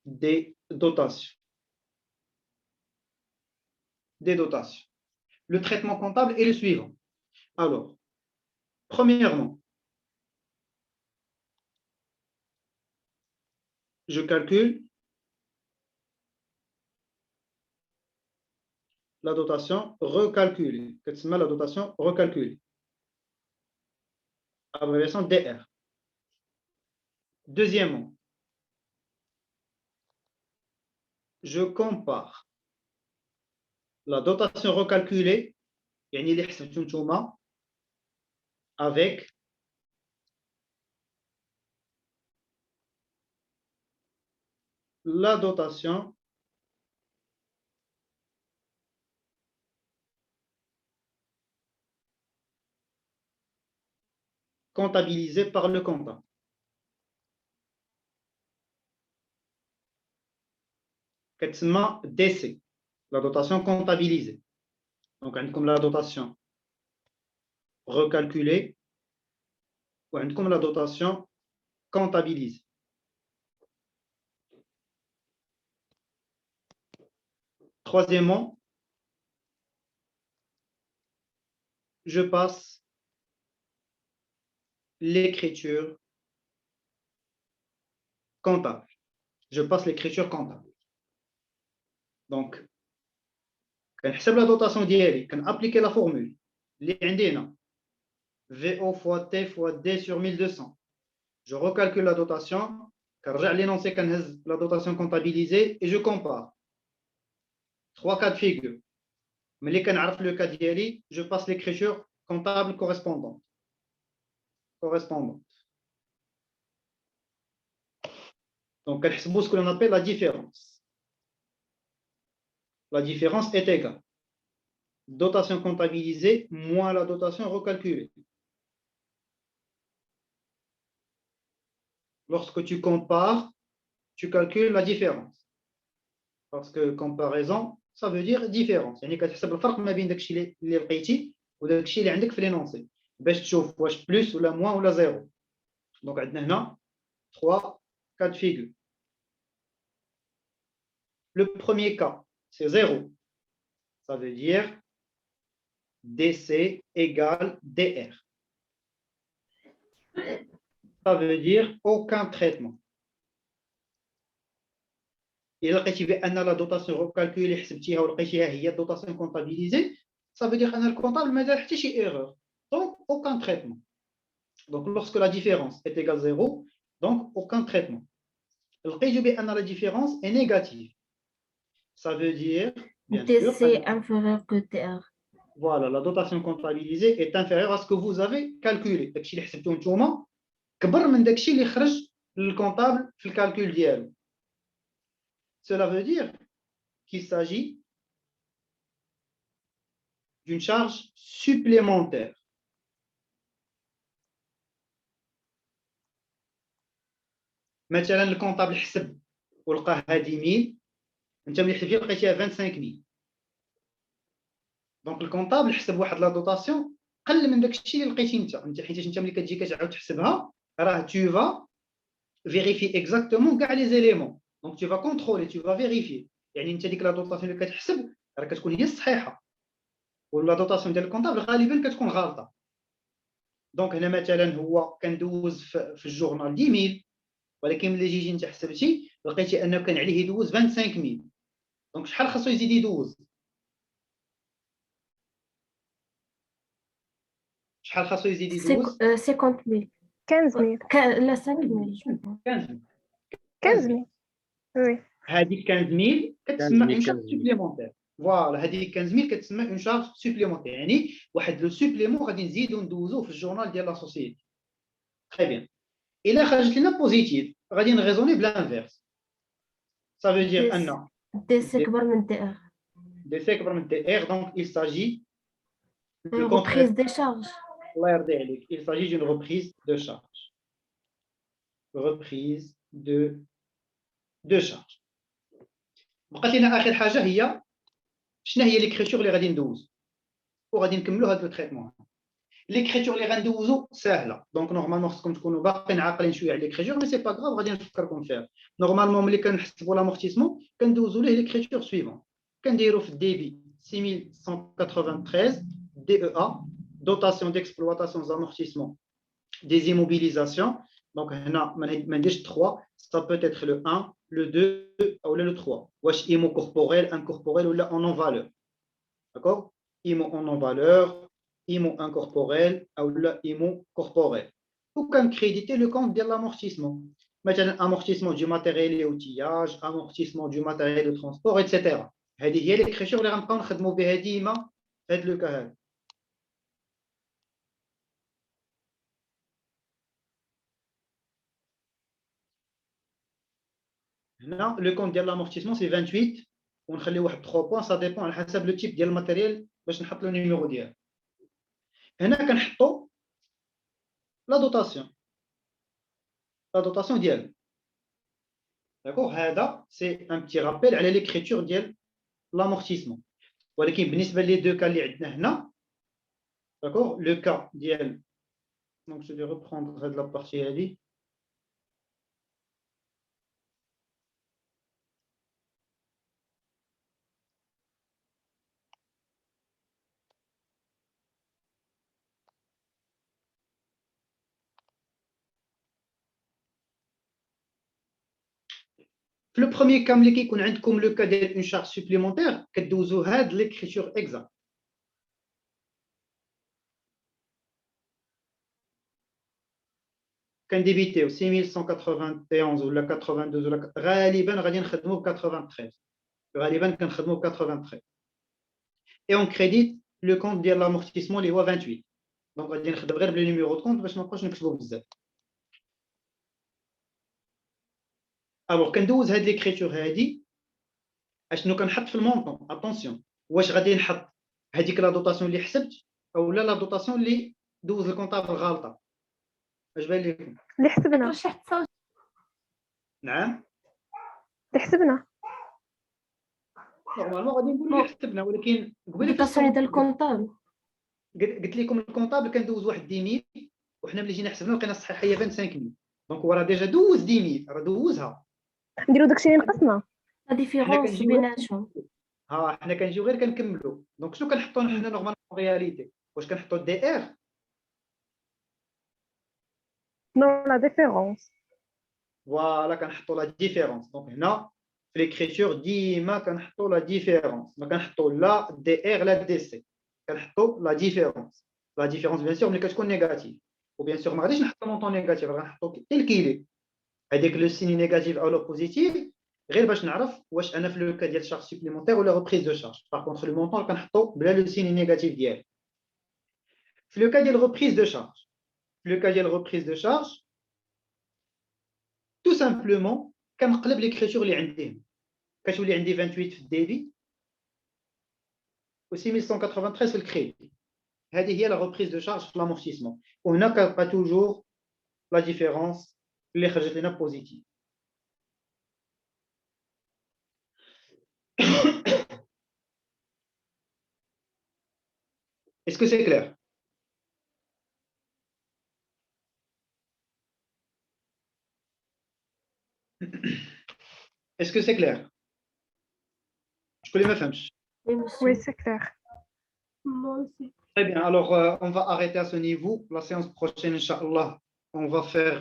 des dotations. Le traitement comptable est le suivant. Alors, premièrement, je calcule la dotation recalculée. Qu'est-ce que c'est la dotation recalculée? Abréviation DR. Deuxièmement, je compare la dotation recalculée يعني اللي حسبتو نتوما avec la dotation comptabilisée par le comptable. كتسمى DC, la dotation comptabilisée. Donc عندكم la dotation recalculée وعندكم la dotation comptabilisée. Troisièmement, je passe l'écriture comptable. Je passe l'écriture comptable. Donc, كنحسب la dotation ديالي, كنappliquer la formule اللي عندنا VO fois T fois D sur 1200. Je recalcule la dotation, كنرجع l'énoncé, كنهز la dotation comptabilisée et je compare. 3 cas de figure. ملي كنعرف le cas ديالي, je passe l'écriture comptable correspondante. Donc, كنحسبوا ce que l'on appelle la différence. La différence est égale dotation comptabilisée moins la dotation recalculée. Lorsque tu compares, tu calcules la différence. Parce que comparaison, ça veut dire différence. يعني كتحسب الفرق ما بين داكشي اللي لقيتي وداكشي اللي عندك في لينونسي باش تشوف واش بلس ولا موان ولا زيرو. دونك عندنا هنا 3 cas de figure. Le premier cas, c'est 0. Ça veut dire DC égale DR. Ça veut dire aucun traitement. إلا لقيتي بأن la dotation recalculée حسبتيها ولقيتيها هي dotation comptabilisée, ça veut dire أن الكونطابل ما دار حتى شي erreur. Donc aucun traitement. Donc lorsque la différence est égale 0, donc aucun traitement. لقيتو بأن la différence est négative. Ça veut dire bien sûr DC inférieur que TR. Voilà, la dotation comptabilisée est inférieure à ce que vous avez calculé. داكشي اللي حسبتوه نتوما كبر من داكشي اللي خرج للكونطابل في الكالكول ديالو. Cela veut dire qu'il s'agit d'une charge supplémentaire. مثلا الكونطابل حسب ولقاها 10,000, انت ملي حسبتي لقيتيها 25,000. دونك الكونطابل حسب واحد لا دوطاسيون قل من داكشي اللي لقيتي انت حيت انت ملي كتجي كتعاود تحسبها راه tu vas vérifier exactement كاع لي زيليمون. دونك tu vas contrôler, tu vas vérifier. يعني انت ديك لا دوطاسيون اللي كتحسب راه كتكون هي الصحيحه ولا دوطاسيون ديال الكونطابل غالبا كتكون غلطه. دونك هنا مثلا هو كندوز في الجورنال 10,000, ولكن ملي جيتي انت حسبتي لقيتي انه كان عليه يدوز 25,000. دونك شحال خاصو يزيد يدوز؟ شحال خاصو يزيد يدوز؟ 50,000. 15,000. لا 5,000. 15,000. وي. هذيك 15,000 كتسمى اون شارج سوبليمونتير. فوالا هذيك 15,000 كتسمى اون شارج سوبليمونتير, يعني واحد لو سوبليمون غادي نزيدو ندوزوه في الجورنال ديال لا سوسيتي. تري بيان. الا خرجت لنا بوزيتيف غادي نغيزوني بلانفيرس. Ça veut dire أن DC كبر من TR. DC كبر من TR, donc il s'agit Une reprise des charges. الله يرضي عليك, il s'agit d'une reprise de charge. Reprise de charge. بقات لنا آخر حاجة هي شنو هي ليكريتور اللي غادي ندوز وغادي نكملوا هذا التريتمون. ليكريتور اللي غندوزو سهله, دونك نورمالمون خصكم تكونوا باقيين عاقلين شويه على ليكريتور, مي سي با غراف غادي نفكركم فيها. نورمالمون ملي كنحسبوا لامورتيسمون كندوزو ليه ليكريتور سويفون. كنديروا في الديبي 6193 DEA, dotation d'exploitation des amortissements des immobilisations. Donc هنا ما نديرش 3, ça peut être le 1, le 2 ou le 3. واش IMO corporel, incorporel ou là en non-valeur. D'accord? IMO en non-valeur, IMO incorporel ou là IMO corporel. Ou quand créditer le compte de l'amortissement. Maintenant, amortissement du matériel et outillage, amortissement du matériel de transport, etc. هذه هي l'écriture اللي غنبقاو نخدموا بها ديما في هذا لو كا هذا. هنا لو كونت ديال l'amortissement c'est 28 ونخلي واحد 3 بوين, ça dépend على حسب لو تيب ديال الماتيريال باش نحط له نيميرو ديالو. هنا كنحطوا لا دوطاسيون ديالو. D'accord, c'est un petit rappel à l'écriture de l'amortissement. ولكن بالنسبة les deux cas اللي عندنا هنا, d'accord, le cas ديال, donc je vais reprendre la partie هذه. Le premier cas اللي كيكون عندكم le cas ديال une charge supplémentaire, كدوزو هاد l'écriture exacte. كنديبيتيو 6191 ولا 82 ولا غالبا غادي نخدموا ب 93, غالبا كنخدموا ب 93. Et on crédite le compte ديال l'amortissement اللي هو 28. Donc غادي نخدم غير بلي numéro de compte باش ما نبقاوش نكتبوا بزاف. Alors كندوز هاد l'écriture هادي اشنو كنحط في المونطون. اتونسيون, واش غادي نحط هذيك لا دوطاسيون اللي حسبت اولا لا دوطاسيون اللي دوز الكونطابل غلطه؟ اش بان لكم؟ اللي حسبنا نعم اللي حسبنا نورمالمون غادي نقولوا اللي حسبنا, ولكن قبيله الدوطاسيون ديال الكونطابل قلت لكم الكونطابل كندوز واحد 10000 وحنا ملي جينا حسبنا لقينا الصحيحيه بان 5000. دونك هو راه ديجا دوز 10000, راه دوزها. نديرو داكشي اللي نقصنا. لا ديفيرونس بيناتهم. ها حنا كنجيو غير كنكملوا. دونك شنو كنحطوا حنا نورمالمون رياليتي؟ واش كنحطوا دي ار؟ نو لا ديفيرونس. فوالا كنحطوا لا ديفيرونس. دونك هنا في ليكريتور ديما كنحطوا لا ديفيرونس, ما كنحطوا لا دي ار لا دي سي, كنحطوا لا ديفيرونس. لا ديفيرونس بيان سور ملي كتكون نيجاتيف, وبيان سور ما غاديش نحطوا مونطون نيجاتيف, غنحطوا تيل كيلي هذيك لو سيني نيجاتيف او لو بوزيتيف غير باش نعرف واش انا في لو كا ديال شارج سوبليمونتير ولا ريبريز دو شارج. باغ كونتر لو مونطون كنحطوا بلا لو سيني نيجاتيف ديالو. في لو كا ديال ريبريز دو شارج, في لو كا ديال ريبريز دو شارج tout simplement كنقلب ليكريتور اللي عندي, كتولي عندي 28 في الديبي و 6193 في الكريدي. هذه هي لا ريبريز دو شارج في لامورتيسمون, وهنا كتبقى توجور لا ديفيرونس اللي خرجت لنا بوزيتيف. Est-ce que c'est clair? Est-ce que c'est clair? Je connais ma femme. Oui, c'est clair. Moi aussi. Très bien, alors on va arrêter à ce niveau. La séance prochaine, Inch'Allah, on va faire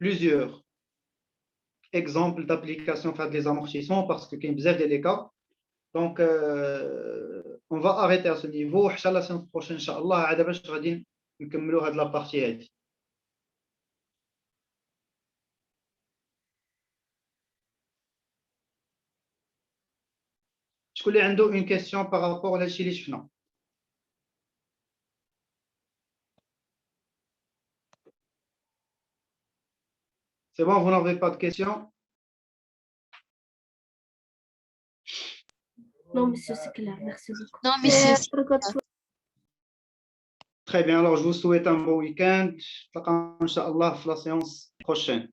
plusieurs exemples d'application faire des amortissements parce que qu'il y a des cas. Donc, on va arrêter à ce niveau. Inch'Allah, la séance prochaine, Inch'Allah, عاد باش غادي نكملوا هاد لا بارتي هادي. شكون اللي عنده une question par rapport à هادشي اللي شفنا؟ C'est bon, vous n'avez pas de questions? Non, monsieur, c'est clair. Merci beaucoup. Non, monsieur. Très bien, alors je vous souhaite un bon week-end. نتلاقاو إن شاء الله في la séance prochaine.